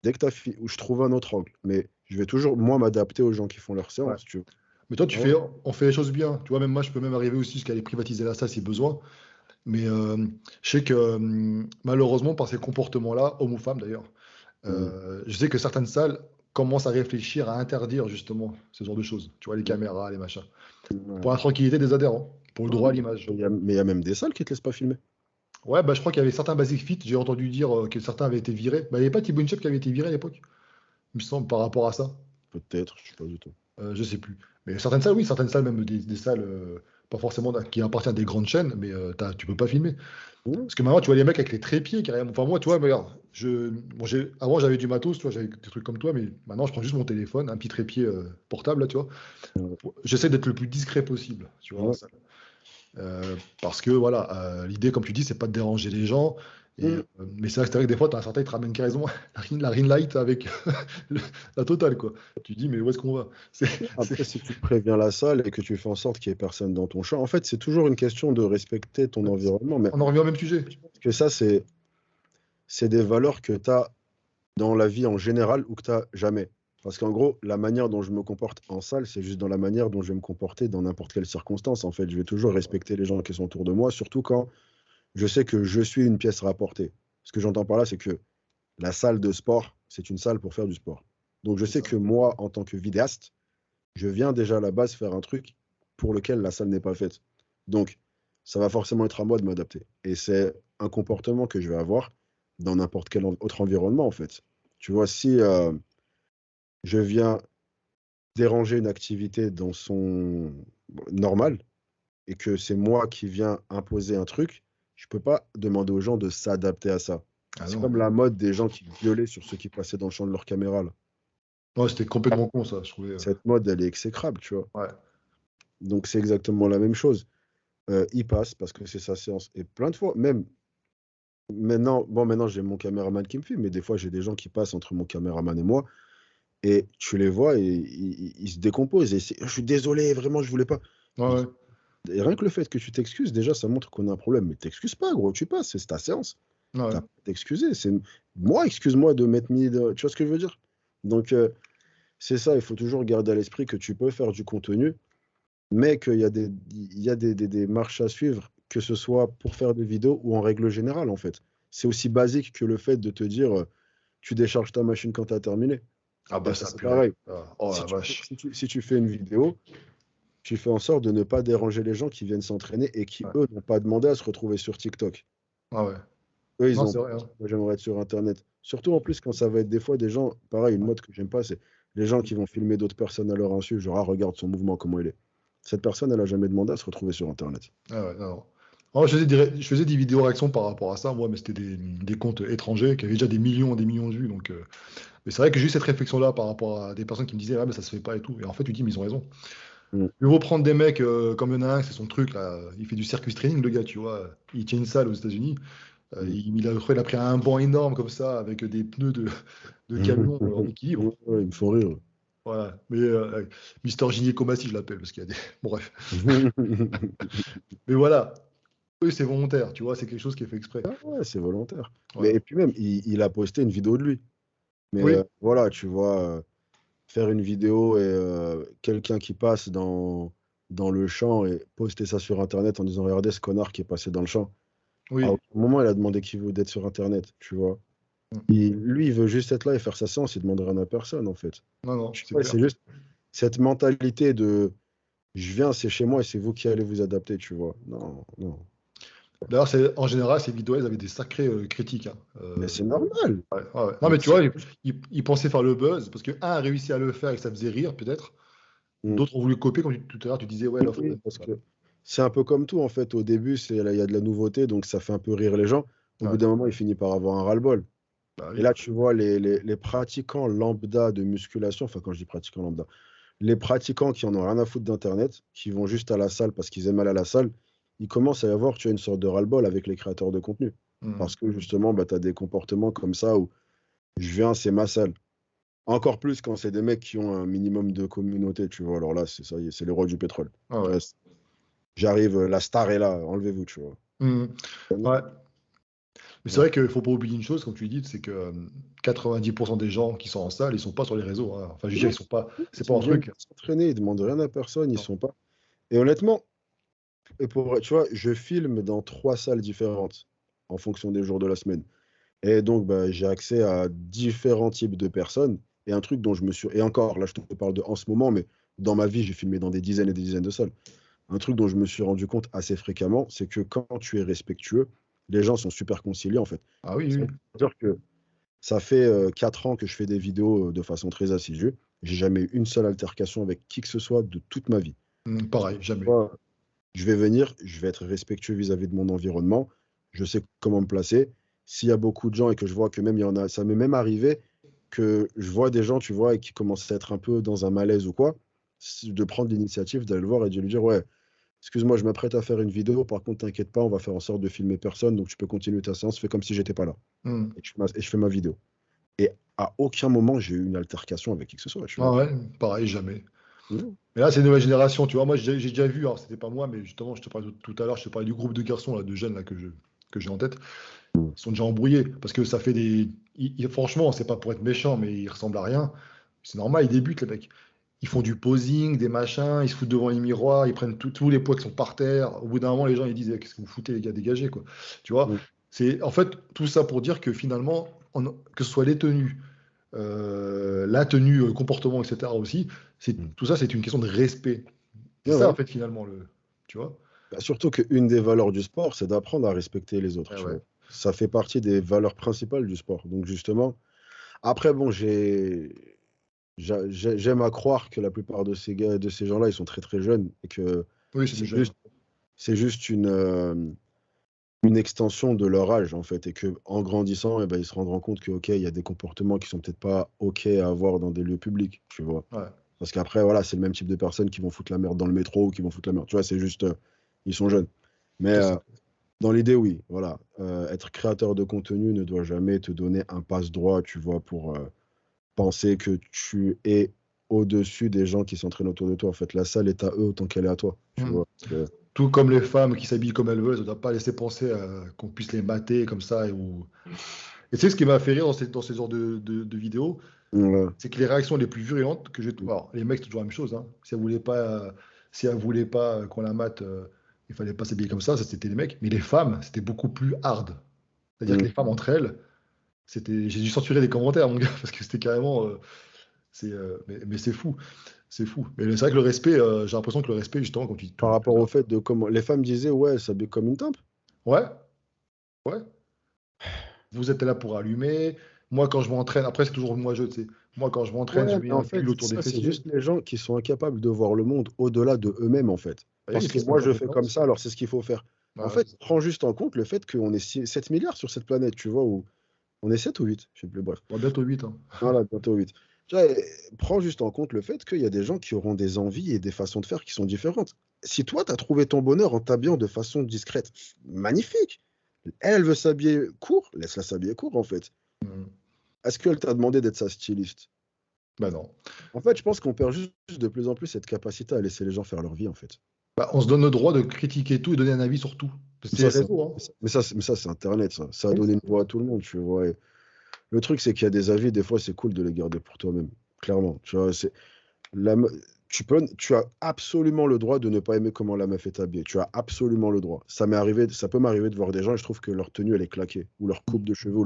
S2: Dès que tu as fini, ou je trouve un autre angle. Mais je vais toujours, moi, m'adapter aux gens qui font leur
S1: Ouais.
S2: séance, tu
S1: Mais toi,
S2: vois.
S1: on fait les choses bien. Tu vois, même moi, je peux même arriver aussi jusqu'à aller privatiser la salle si besoin. Mais je sais que malheureusement, par ces comportements-là, hommes ou femmes d'ailleurs,
S2: Mm.
S1: je sais que certaines salles commencent à réfléchir à interdire justement ce genre de choses. Tu vois, les
S2: Mm.
S1: caméras, les machins.
S2: Ouais.
S1: Pour la tranquillité des adhérents, pour le
S2: Ouais,
S1: droit à l'image.
S2: mais il y a même des salles qui te laissent pas filmer.
S1: Ouais, bah, je crois qu'il y avait certains Basic Fit, j'ai entendu dire que certains avaient été virés. Bah, il n'y avait pas Thibaut Inchep qui avait été viré à l'époque, il me semble, par rapport à ça.
S2: Peut-être, je sais pas du tout.
S1: Je sais plus. Mais certaines salles, oui, certaines salles, même des salles, pas forcément qui appartiennent à des grandes chaînes, mais tu peux pas filmer.
S2: Mm.
S1: Parce que maintenant, tu vois les mecs avec les trépieds carrément. Enfin, moi, tu vois, regarde, bon, avant, j'avais du matos, tu vois, j'avais des trucs comme toi, mais maintenant, je prends juste mon téléphone, un petit trépied portable, là, tu vois.
S2: Ouais.
S1: J'essaie d'être le plus discret possible, tu vois, en
S2: Ouais.
S1: salle. Parce que, voilà, l'idée, comme tu dis, c'est pas de déranger les gens.
S2: Mm.
S1: Mais c'est vrai que des fois, tu as un certain, ils te ramènent carrément la ring light avec le- la totale, quoi. Tu dis, mais où est-ce qu'on va?
S2: Après, si tu préviens la salle et que tu fais en sorte qu'il n'y ait personne dans ton champ, en fait, c'est toujours une question de respecter ton environnement. Mais
S1: On en revient au même sujet.
S2: je pense que ça, c'est des valeurs que tu as dans la vie en général ou que tu n'as jamais. Parce qu'en gros, la manière dont je me comporte en salle, c'est juste dans la manière dont je vais me comporter dans n'importe quelle circonstance. En fait, je vais toujours respecter les gens qui sont autour de moi, surtout quand je sais que je suis une pièce rapportée. Ce que j'entends par là, c'est que la salle de sport, c'est une salle pour faire du sport. Donc je
S1: C'est
S2: sais
S1: ça.
S2: que moi, en tant que vidéaste, je viens déjà à la base faire un truc pour lequel la salle n'est pas faite. Donc, ça va forcément être à moi de m'adapter. Et c'est un comportement que je vais avoir dans n'importe quel autre environnement, en fait. Tu vois, si je viens déranger une activité dans son normal et que c'est moi qui viens imposer un truc, je peux pas demander aux gens de s'adapter à ça.
S1: Ah
S2: C'est
S1: non.
S2: comme la mode des gens qui gueulaient sur ceux qui passaient dans le champ de leur caméra, là.
S1: Ouais, c'était complètement con, ça, je trouvais.
S2: Cette mode, elle est exécrable, tu vois.
S1: Ouais.
S2: Donc c'est exactement la même chose. Il passe parce que c'est sa séance. Et plein de fois, même Maintenant j'ai mon caméraman qui me filme, mais des fois j'ai des gens qui passent entre mon caméraman et moi, et tu les vois et ils se décomposent. Et je suis désolé, vraiment, je voulais pas.
S1: Ouais,
S2: Je
S1: ouais,
S2: dis, et rien que le fait que tu t'excuses, déjà, ça montre qu'on a un problème. Mais t'excuses pas, gros, tu passes, c'est ta séance.
S1: ouais.
S2: T'as pas à t'excuser. Moi, excuse-moi de m'être mis. Tu vois ce que je veux dire? Donc, c'est ça, il faut toujours garder à l'esprit que tu peux faire du contenu, mais qu'il y a des marches à suivre, que ce soit pour faire des vidéos ou en règle générale, en fait. C'est aussi basique que le fait de te dire, tu décharges ta machine quand tu as terminé.
S1: Ah
S2: Et
S1: bah
S2: ben,
S1: ça,
S2: c'est
S1: purée.
S2: pareil.
S1: Ah, oh
S2: Si
S1: la
S2: tu, fais-
S1: vache.
S2: si tu- si tu fais une vidéo, tu fais en sorte de ne pas déranger les gens qui viennent s'entraîner et qui,
S1: Ouais.
S2: eux, n'ont pas demandé à se retrouver sur TikTok.
S1: Ah ouais.
S2: Eux, ils
S1: Non,
S2: ont
S1: c'est
S2: pas
S1: vrai,
S2: dit,
S1: hein.
S2: moi, j'aimerais être sur Internet. Surtout en plus quand ça va être des fois des gens, pareil, une
S1: Ouais.
S2: mode que j'aime pas, c'est les gens qui vont filmer d'autres personnes à leur insu, genre, ah, regarde son mouvement, comment il est. Cette personne, elle a jamais demandé à se retrouver sur Internet.
S1: Ah ouais, non, non. Moi, je faisais des vidéos réactions par rapport à ça, moi, mais c'était des comptes étrangers qui avaient déjà des millions de vues. Donc, mais c'est vrai que j'ai eu cette réflexion-là par rapport à des personnes qui me disaient, ah, mais ça se fait pas et tout. Et en fait, tu dis, mais ils ont raison.
S2: Mm.
S1: Mieux vaut prendre des mecs comme il y en a un, c'est son truc, là. Il fait du circus training, le gars, tu vois. Il tient une salle aux États-Unis.
S2: Mm.
S1: Il a pris un banc énorme comme ça, avec des pneus de camion en équilibre.
S2: Ouais, ils me font rire.
S1: Voilà. Mais Mister Gynécomastie, je l'appelle, parce qu'il y a des. Bon, bref. Mais voilà. Eux, c'est volontaire, tu vois, c'est quelque chose qui est fait exprès.
S2: Ah ouais, c'est volontaire. Mais et
S1: Voilà.
S2: puis même, il a posté une vidéo de lui. Mais
S1: Oui,
S2: voilà, tu vois, faire une vidéo et quelqu'un qui passe dans le champ et poster ça sur Internet en disant, regardez ce connard qui est passé dans le champ. À
S1: oui.
S2: aucun moment, il a demandé qui veut d'être sur Internet, tu vois.
S1: Mm.
S2: Lui, il veut juste être là et faire sa séance, il demande rien à personne, en fait.
S1: Non, non,
S2: Tu
S1: c'est
S2: vois,
S1: clair.
S2: c'est juste cette mentalité de je viens, c'est chez moi et c'est vous qui allez vous adapter, tu vois. Non, non.
S1: D'ailleurs, en général, ces vidéos, elles avaient des sacrées critiques, hein.
S2: Mais c'est normal.
S1: Ouais, ouais, ouais. Non,
S2: Mais
S1: mais tu
S2: c'est
S1: vois, ils pensaient faire le buzz, parce qu'un a réussi à le faire et que ça faisait rire, peut-être.
S2: Mm.
S1: D'autres ont voulu copier, comme tout à l'heure, tu disais, ouais, l'offre.
S2: Oui, parce que c'est un peu comme tout, en fait. Au début, il y a de la nouveauté, donc ça fait un peu rire les gens. Au bout
S1: Ouais,
S2: d'un moment, il finit par avoir un ras-le-bol.
S1: bah
S2: Et
S1: oui.
S2: là, tu vois, les pratiquants lambda de musculation, enfin, quand je dis pratiquants lambda, les pratiquants qui en ont rien à foutre d'Internet, qui vont juste à la salle parce qu'ils aiment aller à la salle, il commence à y avoir, tu as une sorte de ras-le-bol avec les créateurs de contenu.
S1: Mm.
S2: Parce que justement, bah, tu as des comportements comme ça où je viens, c'est ma salle. Encore plus quand c'est des mecs qui ont un minimum de communauté, tu vois. Alors là, c'est ça, y est, c'est les rois du pétrole.
S1: Ah
S2: Tu
S1: ouais.
S2: vois, j'arrive, la star est là, enlevez-vous, tu vois.
S1: Mm. Ouais. Mais c'est
S2: Ouais.
S1: vrai qu'il faut pas oublier une chose, comme tu dis, c'est que 90% des gens qui sont en salle, ils sont pas sur les réseaux, hein. Enfin, je veux dire,
S2: Non,
S1: ils sont pas. C'est pas
S2: ils
S1: un
S2: viennent
S1: truc.
S2: s'entraîner, ils demandent rien à personne, ils
S1: Non.
S2: sont pas. Et honnêtement, tu vois, je filme dans 3 salles différentes en fonction des jours de la semaine. Et donc, bah, j'ai accès à différents types de personnes. Et un truc dont je me suis. Et encore, là, je te parle de en ce moment, mais dans ma vie, j'ai filmé dans des dizaines et des dizaines de salles. Un truc dont je me suis rendu compte assez fréquemment, c'est que quand tu es respectueux, les gens sont super conciliés, en fait.
S1: Ah oui,
S2: Ça
S1: oui.
S2: veut dire que ça fait 4 ans que je fais des vidéos de façon très assidue. J'ai jamais eu une seule altercation avec qui que ce soit de toute ma vie. Parce que
S1: Pareil, jamais.
S2: moi, je vais venir, je vais être respectueux vis-à-vis de mon environnement. Je sais comment me placer. S'il y a beaucoup de gens et que je vois que même il y en a, ça m'est même arrivé que je vois des gens, tu vois, et qui commencent à être un peu dans un malaise ou quoi, de prendre l'initiative d'aller le voir et de lui dire, ouais, excuse-moi, je m'apprête à faire une vidéo, par contre, t'inquiète pas, on va faire en sorte de filmer personne, donc tu peux continuer ta séance, fais comme si j'étais pas là.
S1: Mm.
S2: Et je fais ma vidéo. Et à aucun moment, j'ai eu une altercation avec qui que ce soit, tu
S1: Ah
S2: vois.
S1: ouais, pareil, jamais.
S2: Non.
S1: Mais là, c'est une nouvelle génération, tu vois. Moi, j'ai déjà vu, alors c'était pas moi, mais justement, je te parlais tout à l'heure, je te parlais du groupe de garçons, là, de jeunes là, que j'ai en tête. Ils sont déjà embrouillés, parce que ça fait des. Franchement, c'est pas pour être méchant, mais ils ressemblent à rien. C'est normal, ils débutent, les mecs. Ils font du posing, des machins, ils se foutent devant les miroirs, ils prennent tous les poids qui sont par terre. Au bout d'un moment, les gens ils disent, eh, qu'est-ce que vous foutez, les gars, dégagez, quoi. Tu vois,
S2: Mm.
S1: c'est en fait tout ça pour dire que finalement, que ce soit les tenues, la tenue, comportement, etc. aussi,
S2: Mm.
S1: tout ça, c'est une question de respect. C'est
S2: Ouais,
S1: ça, en
S2: ouais.
S1: fait, finalement, tu vois.
S2: Bah, surtout qu'une des valeurs du sport, c'est d'apprendre à respecter les autres,
S1: Eh
S2: tu
S1: ouais.
S2: vois. Ça fait partie des valeurs principales du sport. Donc justement, après, bon, j'aime à croire que la plupart de ces gars, de ces gens-là, ils sont très très jeunes et que
S1: Oui, c'est des
S2: c'est
S1: jeunes.
S2: juste, c'est juste une extension de leur âge, en fait, et que en grandissant, eh ben, ils se rendront compte que, ok, il y a des comportements qui sont peut-être pas ok à avoir dans des lieux publics, tu vois.
S1: Ouais,
S2: Parce qu'après, voilà, c'est le même type de personnes qui vont foutre la merde dans le métro ou qui vont foutre la merde. Tu vois, c'est juste, ils sont jeunes. Mais
S1: c'est ça.
S2: Dans l'idée, oui, voilà. Être créateur de contenu ne doit jamais te donner un passe-droit, tu vois, pour penser que tu es au-dessus des gens qui s'entraînent autour de toi. En fait, la salle est à eux autant qu'elle est à toi, tu
S1: Hmm.
S2: vois.
S1: Tout comme les femmes qui s'habillent comme elles veulent, ça ne doit pas laisser penser qu'on puisse les mater comme ça. Et tu sais, ce qui m'a fait rire dans ces genres de vidéos,
S2: Ouais.
S1: c'est que les réactions les plus virulentes que j'ai. Alors, les mecs, c'est toujours la même chose. Hein. Si elle voulait pas qu'on la mate, il fallait pas s'habiller comme ça c'était les mecs. Mais les femmes, c'était beaucoup plus hard. C'est-à-dire que
S2: Mm.
S1: les femmes entre elles, j'ai dû censurer les commentaires, mon gars, parce que c'était carrément. Mais c'est fou. C'est fou. Mais c'est vrai que le respect, j'ai l'impression que le respect, justement, quand tu dis
S2: Par rapport au fait de comment les femmes disaient, ouais, elle s'habille comme une tempe.
S1: ouais, ouais, vous êtes là pour allumer. Moi, quand je m'entraîne, après, c'est toujours moi, tu sais. Moi, quand je m'entraîne,
S2: Ouais,
S1: je mets
S2: mais en
S1: un pull
S2: fait,
S1: autour des
S2: ça, c'est
S1: fessiers.
S2: juste les gens qui sont incapables de voir le monde au-delà de eux-mêmes, en fait.
S1: Bah oui,
S2: Parce
S1: parce
S2: que
S1: qu'ils sont
S2: moi, je fais comme
S1: incompétents.
S2: ça, alors c'est ce qu'il faut faire. En
S1: Bah ouais,
S2: fait, prends juste en compte le fait qu'on est 7 milliards sur cette planète, tu vois, où on est 7 ou 8, je sais plus, bref.
S1: on va bientôt 8. Hein.
S2: Voilà, bientôt 8. Tu vois, prends juste en compte le fait qu'il y a des gens qui auront des envies et des façons de faire qui sont différentes. Si toi, tu as trouvé ton bonheur en t'habillant de façon discrète, magnifique. Elle veut s'habiller court, laisse-la s'habiller court, en fait.
S1: Mhm.
S2: Est-ce qu'elle t'a demandé d'être sa styliste?
S1: Bah non.
S2: En fait, je pense qu'on perd juste de plus en plus cette capacité à laisser les gens faire leur vie, en fait.
S1: Bah, on se donne le droit de critiquer tout et donner un avis sur tout. Parce que
S2: Mais
S1: c'est les
S2: ça, c'est
S1: réseaux, hein.
S2: mais ça, c'est Internet, ça. Ça a
S1: Oui,
S2: donné une
S1: c'est
S2: voix
S1: ça.
S2: à tout le monde, tu vois. Et le truc, c'est qu'il y a des avis, des fois, c'est cool de les garder pour toi-même. Clairement. Tu vois, la me- tu as absolument le droit de ne pas aimer comment la meuf est habillée. Tu as absolument le droit. Ça peut m'arriver de voir des gens et je trouve que leur tenue, elle est claquée. Ou leur coupe de cheveux,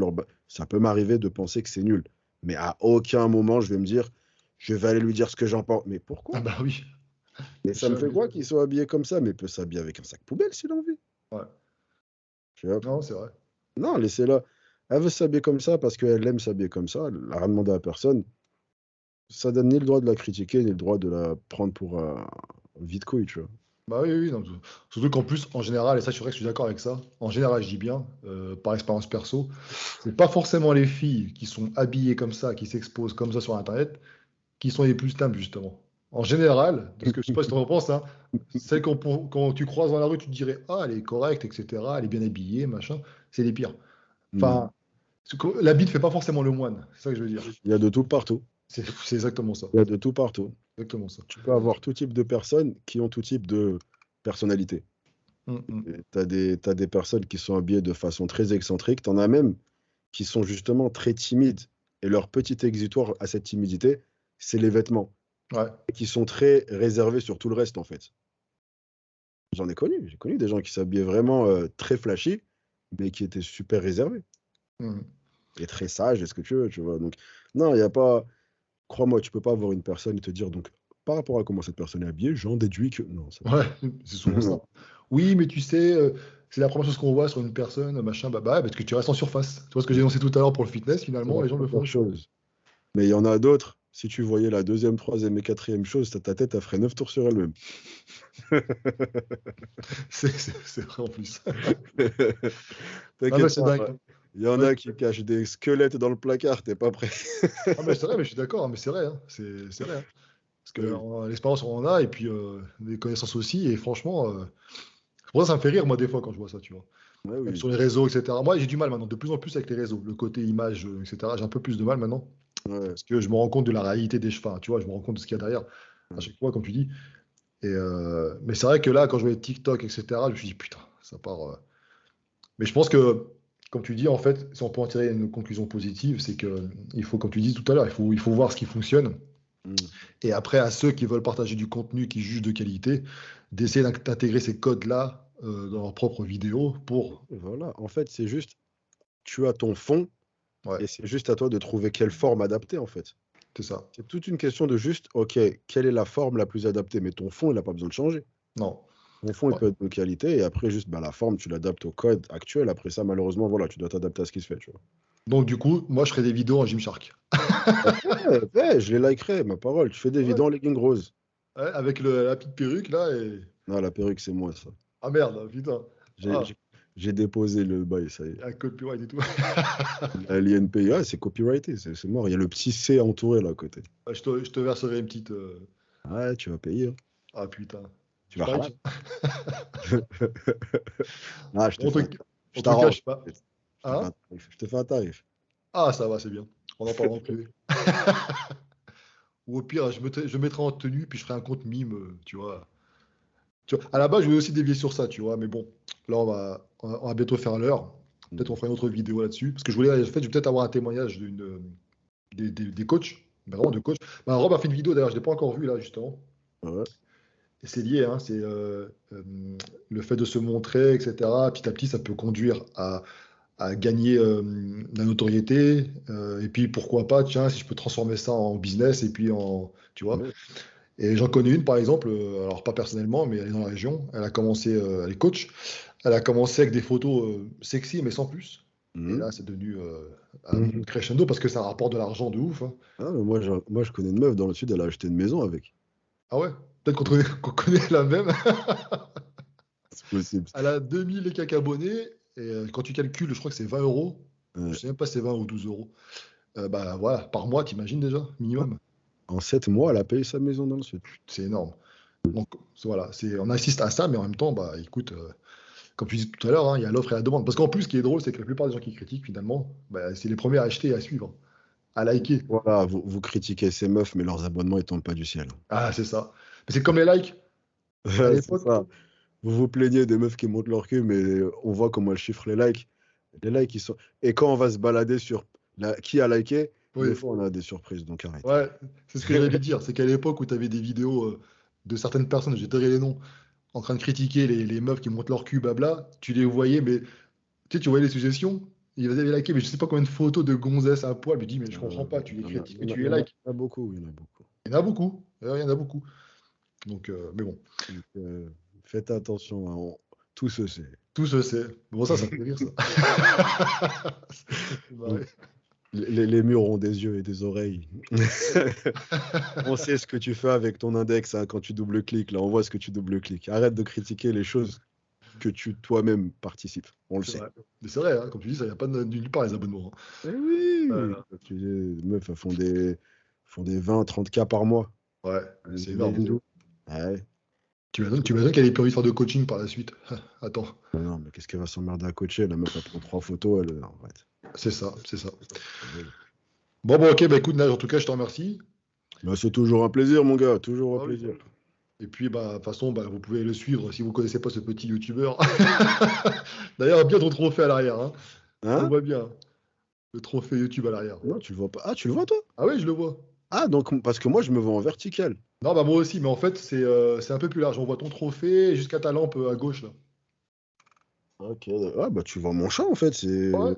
S2: ça peut m'arriver de penser que c'est nul. Mais à aucun moment, je vais me dire, je vais aller lui dire ce que j'en pense. Mais
S1: Ah
S2: pourquoi?
S1: bah oui.
S2: Mais ça me fait
S1: Jamais.
S2: quoi qu'ils soient habillés comme ça, mais il peut s'habiller avec un sac poubelle s'il a envie.
S1: Ouais.
S2: Tu vois.
S1: Non, c'est vrai.
S2: Non, laissez-la. Elle veut s'habiller comme ça parce qu'elle aime s'habiller comme ça. Elle n'a rien demandé à personne. Ça donne ni le droit de la critiquer, ni le droit de la prendre pour un vide-couille, tu vois.
S1: Bah oui, oui, non, surtout qu'en plus, en général, et ça, c'est vrai que je suis d'accord avec ça, en général, je dis bien, par expérience perso, c'est pas forcément les filles qui sont habillées comme ça, qui s'exposent comme ça sur Internet, qui sont les plus stables, justement. En général, parce que je sais pas si tu en penses, hein, celles quand tu croises dans la rue, tu te dirais, ah, elle est correcte, etc., elle est bien habillée, machin, c'est les pires.
S2: Non.
S1: Enfin, l'habit ne fait pas forcément le moine, c'est ça que je veux dire.
S2: Il y a de tout partout.
S1: C'est exactement ça.
S2: Il y a de tout partout.
S1: Exactement ça.
S2: Tu peux avoir tout type de personnes qui ont tout type de personnalité.
S1: Hum, hum.
S2: T'as des personnes qui sont habillées de façon très excentrique. T'en as même qui sont justement très timides. Et leur petit exutoire à cette timidité, c'est les vêtements.
S1: Ouais.
S2: Et qui sont très réservés sur tout le reste, en fait. J'en ai connu. J'ai connu des gens qui s'habillaient vraiment très flashy, mais qui étaient super réservés.
S1: Hum.
S2: Et très sages, est-ce que tu veux, tu vois. Donc, non, il n'y a pas. Crois-moi, tu peux pas avoir une personne et te dire, donc, par rapport à comment cette personne est habillée, j'en déduis que. Non, ça
S1: Ouais,
S2: marche
S1: c'est
S2: pas.
S1: souvent ça. Oui, mais tu sais, c'est la première chose qu'on voit sur une personne, machin, bah, parce que tu restes en surface. Tu vois ce que j'ai annoncé tout à l'heure pour le fitness,
S2: C'est
S1: finalement,
S2: la
S1: les gens le font
S2: première
S1: aussi.
S2: chose. Mais il y en a d'autres. Si tu voyais la deuxième, troisième et quatrième chose, ta tête, elle ferait 9 tours sur elle-même.
S1: C'est vrai en plus. Non, mais
S2: T'inquiète
S1: c'est
S2: pas.
S1: dingue.
S2: Il y en
S1: Ouais.
S2: a qui cachent des squelettes dans le placard, t'es pas prêt.
S1: Ah, mais c'est vrai, mais je suis d'accord, hein, mais c'est vrai, hein, c'est vrai. Hein. Parce que
S2: Oui,
S1: l'expérience, on en a, et puis des connaissances aussi, et franchement, pour ça, ça me fait rire, moi, des fois, quand je vois ça, tu vois.
S2: ouais,
S1: Même
S2: oui.
S1: sur les réseaux, etc. Moi, j'ai du mal maintenant, de plus en plus avec les réseaux. Le côté image, etc. J'ai un peu plus de mal maintenant.
S2: Ouais,
S1: Parce que je me rends compte de la réalité des chevaux, tu vois, je me rends compte de ce qu'il y a derrière. À
S2: ouais.
S1: chaque fois, comme tu dis. Mais c'est vrai que là, quand je voyais TikTok, etc., je me suis dit, putain, ça part. Mais je pense que, comme tu dis, en fait, si on peut en tirer une conclusion positive, c'est que il faut, comme tu dis tout à l'heure, il faut voir ce qui fonctionne.
S2: Mm.
S1: Et après, à ceux qui veulent partager du contenu qui jugent de qualité, d'essayer d'intégrer ces codes-là dans leurs propres vidéos pour.
S2: Et voilà. En fait, c'est juste, tu as ton fond
S1: Ouais,
S2: et c'est juste à toi de trouver quelle forme adapter, en fait.
S1: c'est ça.
S2: C'est toute une question de juste, ok, quelle est la forme la plus adaptée? Mais ton fond, il n'a pas besoin de changer.
S1: Non.
S2: Ton fond, il
S1: Ouais.
S2: peut être de qualité et après, juste bah, la forme, tu l'adaptes au code actuel. Après ça, malheureusement, voilà, tu dois t'adapter à ce qui se fait, tu vois.
S1: Donc, du coup, moi, je ferai des vidéos en Gymshark.
S2: Ouais, je les likerai, ma parole. Tu fais des
S1: Ouais.
S2: vidéos en legging rose.
S1: Ouais, avec la petite perruque, là, et.
S2: Non, la perruque, c'est moi, ça.
S1: Ah merde, putain.
S2: J'ai
S1: Ah,
S2: j'ai- j'ai déposé le bail, ça y est.
S1: il y a un copyright et tout.
S2: L'INPI, c'est copyrighté, c'est mort. Il y a le petit C entouré là à côté.
S1: Ouais, je te verserai une petite.
S2: Ouais, tu vas payer, hein.
S1: Ah putain.
S2: Tu
S1: Je
S2: vas
S1: parie
S2: râler.
S1: que
S2: Ah, je te
S1: En
S2: fais
S1: tout,
S2: un tarif. Je
S1: en tout cas, je
S2: t'arrange.
S1: sais pas.
S2: Je te fais
S1: Hein?
S2: un tarif. Je te fais un tarif.
S1: Ah, ça va, c'est bien. On en parlera en privé. Ou au pire, je mettrai en tenue, puis je ferai un compte mime, tu vois. À la base, je voulais aussi dévier sur ça, tu vois. Mais bon, là, on va bientôt faire l'heure. Peut-être on fera une autre vidéo là-dessus. Parce que je voulais, en fait, je vais peut-être avoir un témoignage des coachs, mais vraiment de coachs. Bah, Rob a fait une vidéo, d'ailleurs, je ne l'ai pas encore vue, là, justement.
S2: Ouais.
S1: Et c'est lié, hein, c'est le fait de se montrer, etc. Petit à petit, ça peut conduire à gagner de la notoriété. Et puis, pourquoi pas, tiens, si je peux transformer ça en business, et puis tu vois.
S2: Ouais.
S1: Et j'en connais une, par exemple, alors pas personnellement, mais elle est dans la région. Elle a commencé, elle est coach. Elle a commencé avec des photos sexy, mais sans plus. Et
S2: Mhm.
S1: là, c'est devenu un
S2: Mhm.
S1: crescendo parce que ça rapporte de l'argent de ouf, hein.
S2: Ah, mais moi, je connais une meuf dans le sud, elle a acheté une maison avec.
S1: Ah ouais? Peut-être qu'on connaît la même.
S2: C'est possible.
S1: Elle a 2000 et quelques abonnés. Et quand tu calcules, je crois que c'est 20 euros. Je
S2: Ouais.
S1: sais même pas si c'est 20 ou 12 euros. Bah voilà, par mois, t'imagines déjà, minimum.
S2: En 7 mois, elle a payé sa maison dans le sud.
S1: C'est énorme. Donc voilà, on assiste à ça, mais en même temps, bah écoute, comme tu disais tout à l'heure, hein, il y a l'offre et la demande. Parce qu'en plus, ce qui est drôle, c'est que la plupart des gens qui critiquent, finalement, bah, c'est les premiers à acheter et à suivre, à liker.
S2: Voilà, vous critiquez ces meufs, mais leurs abonnements, ils tombent pas du ciel.
S1: Ah, c'est ça. Mais c'est comme les likes. À
S2: C'est
S1: l'époque,
S2: ça. Vous vous plaignez des meufs qui montent leur cul, mais on voit comment elles chiffrent les likes. Les likes, ils sont. Et quand on va se balader sur qui a liké, des
S1: oui,
S2: fois, on a des surprises, donc arrête.
S1: ouais, c'est ce que j'allais dire. C'est qu'à l'époque où tu avais des vidéos de certaines personnes, j'ai tairé les noms, en train de critiquer les meufs qui montent leur cul, blabla, tu les voyais, mais tu voyais les suggestions, ils avaient liké, mais je sais pas combien de photos de gonzesses à poil. Je me dis, mais je comprends pas, tu les critiques, mais tu les likes.
S2: Il y en a beaucoup, il y en a beaucoup.
S1: Il y en a beaucoup. Il y en a beaucoup. Donc, mais bon,
S2: Donc, faites attention, hein, tout se sait.
S1: tout se sait. Bon, ça fait rire, ça. Ça fait marrer.
S2: Les murs ont des yeux et des oreilles. On sait ce que tu fais avec ton index hein, quand tu double-cliques. Là, on voit ce que tu double-cliques. Arrête de critiquer les choses que tu toi-même participes. On le
S1: C'est
S2: sait.
S1: vrai. Mais c'est vrai, hein, comme tu dis, ça n'y a pas de nulle part les abonnements, hein.
S2: Eh oui!
S1: Euh,
S2: Les meufs, elles font des 20, 30 k par mois.
S1: ouais, c'est énorme.
S2: Imagine d'où? Ouais.
S1: Tu imagines qu'elle ait plus envie de faire de coaching par la suite. Attends,
S2: Mais non, mais qu'est-ce qu'elle va s'emmerder à coacher? La meuf, elle prend 3 photos. En fait.
S1: c'est ça, c'est ça. Bon, ok, bah écoute, Nage, en tout cas, je te remercie.
S2: Bah, c'est toujours un plaisir, mon gars. Toujours un
S1: Ah oui.
S2: plaisir.
S1: Et puis, bah, de toute façon, bah, vous pouvez le suivre si vous ne connaissez pas ce petit youtubeur. D'ailleurs, bien ton trophée à l'arrière, hein. On
S2: Hein?
S1: voit bien le trophée YouTube à l'arrière.
S2: Non, tu le vois pas. Ah, tu le vois, toi?
S1: Ah oui, je le vois.
S2: Ah, donc, parce que moi, je me vois en vertical.
S1: Non, bah moi aussi, mais en fait, c'est un peu plus large. On voit ton trophée jusqu'à ta lampe à gauche, là.
S2: Ok. Ah, bah, tu vois mon champ, en fait.
S1: Ouais,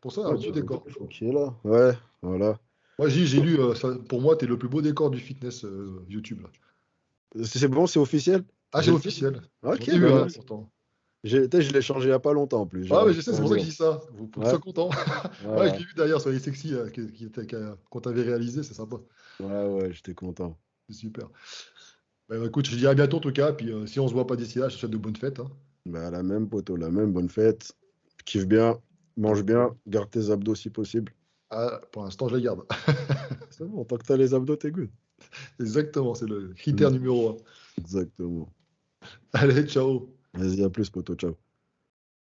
S1: pour ça, un
S2: Ah,
S1: beau
S2: tu vois
S1: décor.
S2: le champ qui est là. Ouais, voilà.
S1: Moi, j'ai lu, pour moi, t'es le plus beau décor du fitness YouTube, là.
S2: C'est bon, c'est officiel?
S1: Ah, c'est
S2: J'ai le
S1: officiel. J'en
S2: Ok,
S1: ai eu
S2: bah
S1: un,
S2: merci.
S1: pourtant.
S2: Je l'ai changé il n'y a pas longtemps en plus. J'ai
S1: Ouais, mais je
S2: rajouté
S1: sais, c'est
S2: un
S1: pour ça que je
S2: mur.
S1: dis ça. Faut que tu
S2: Ouais,
S1: sois content. Ouais, je
S2: voilà.
S1: l'ai vu d'ailleurs sur les sexy qu'on t'avait réalisé, c'est sympa.
S2: Ouais, ouais, j'étais content.
S1: C'est super. Bah, écoute, je te dis à bientôt en tout cas. Puis si on se voit pas d'ici là, je te souhaite de bonnes fêtes, hein.
S2: Bah, la même poteau, la même bonne fête. Kiffe bien, mange bien, garde tes abdos si possible.
S1: Ah, pour l'instant, je les garde.
S2: C'est bon, tant que t'as les abdos, t'es good.
S1: Exactement, c'est le
S2: Mm,
S1: critère numéro un.
S2: exactement.
S1: Allez, ciao.
S2: Vas-y, à plus, poteau, ciao.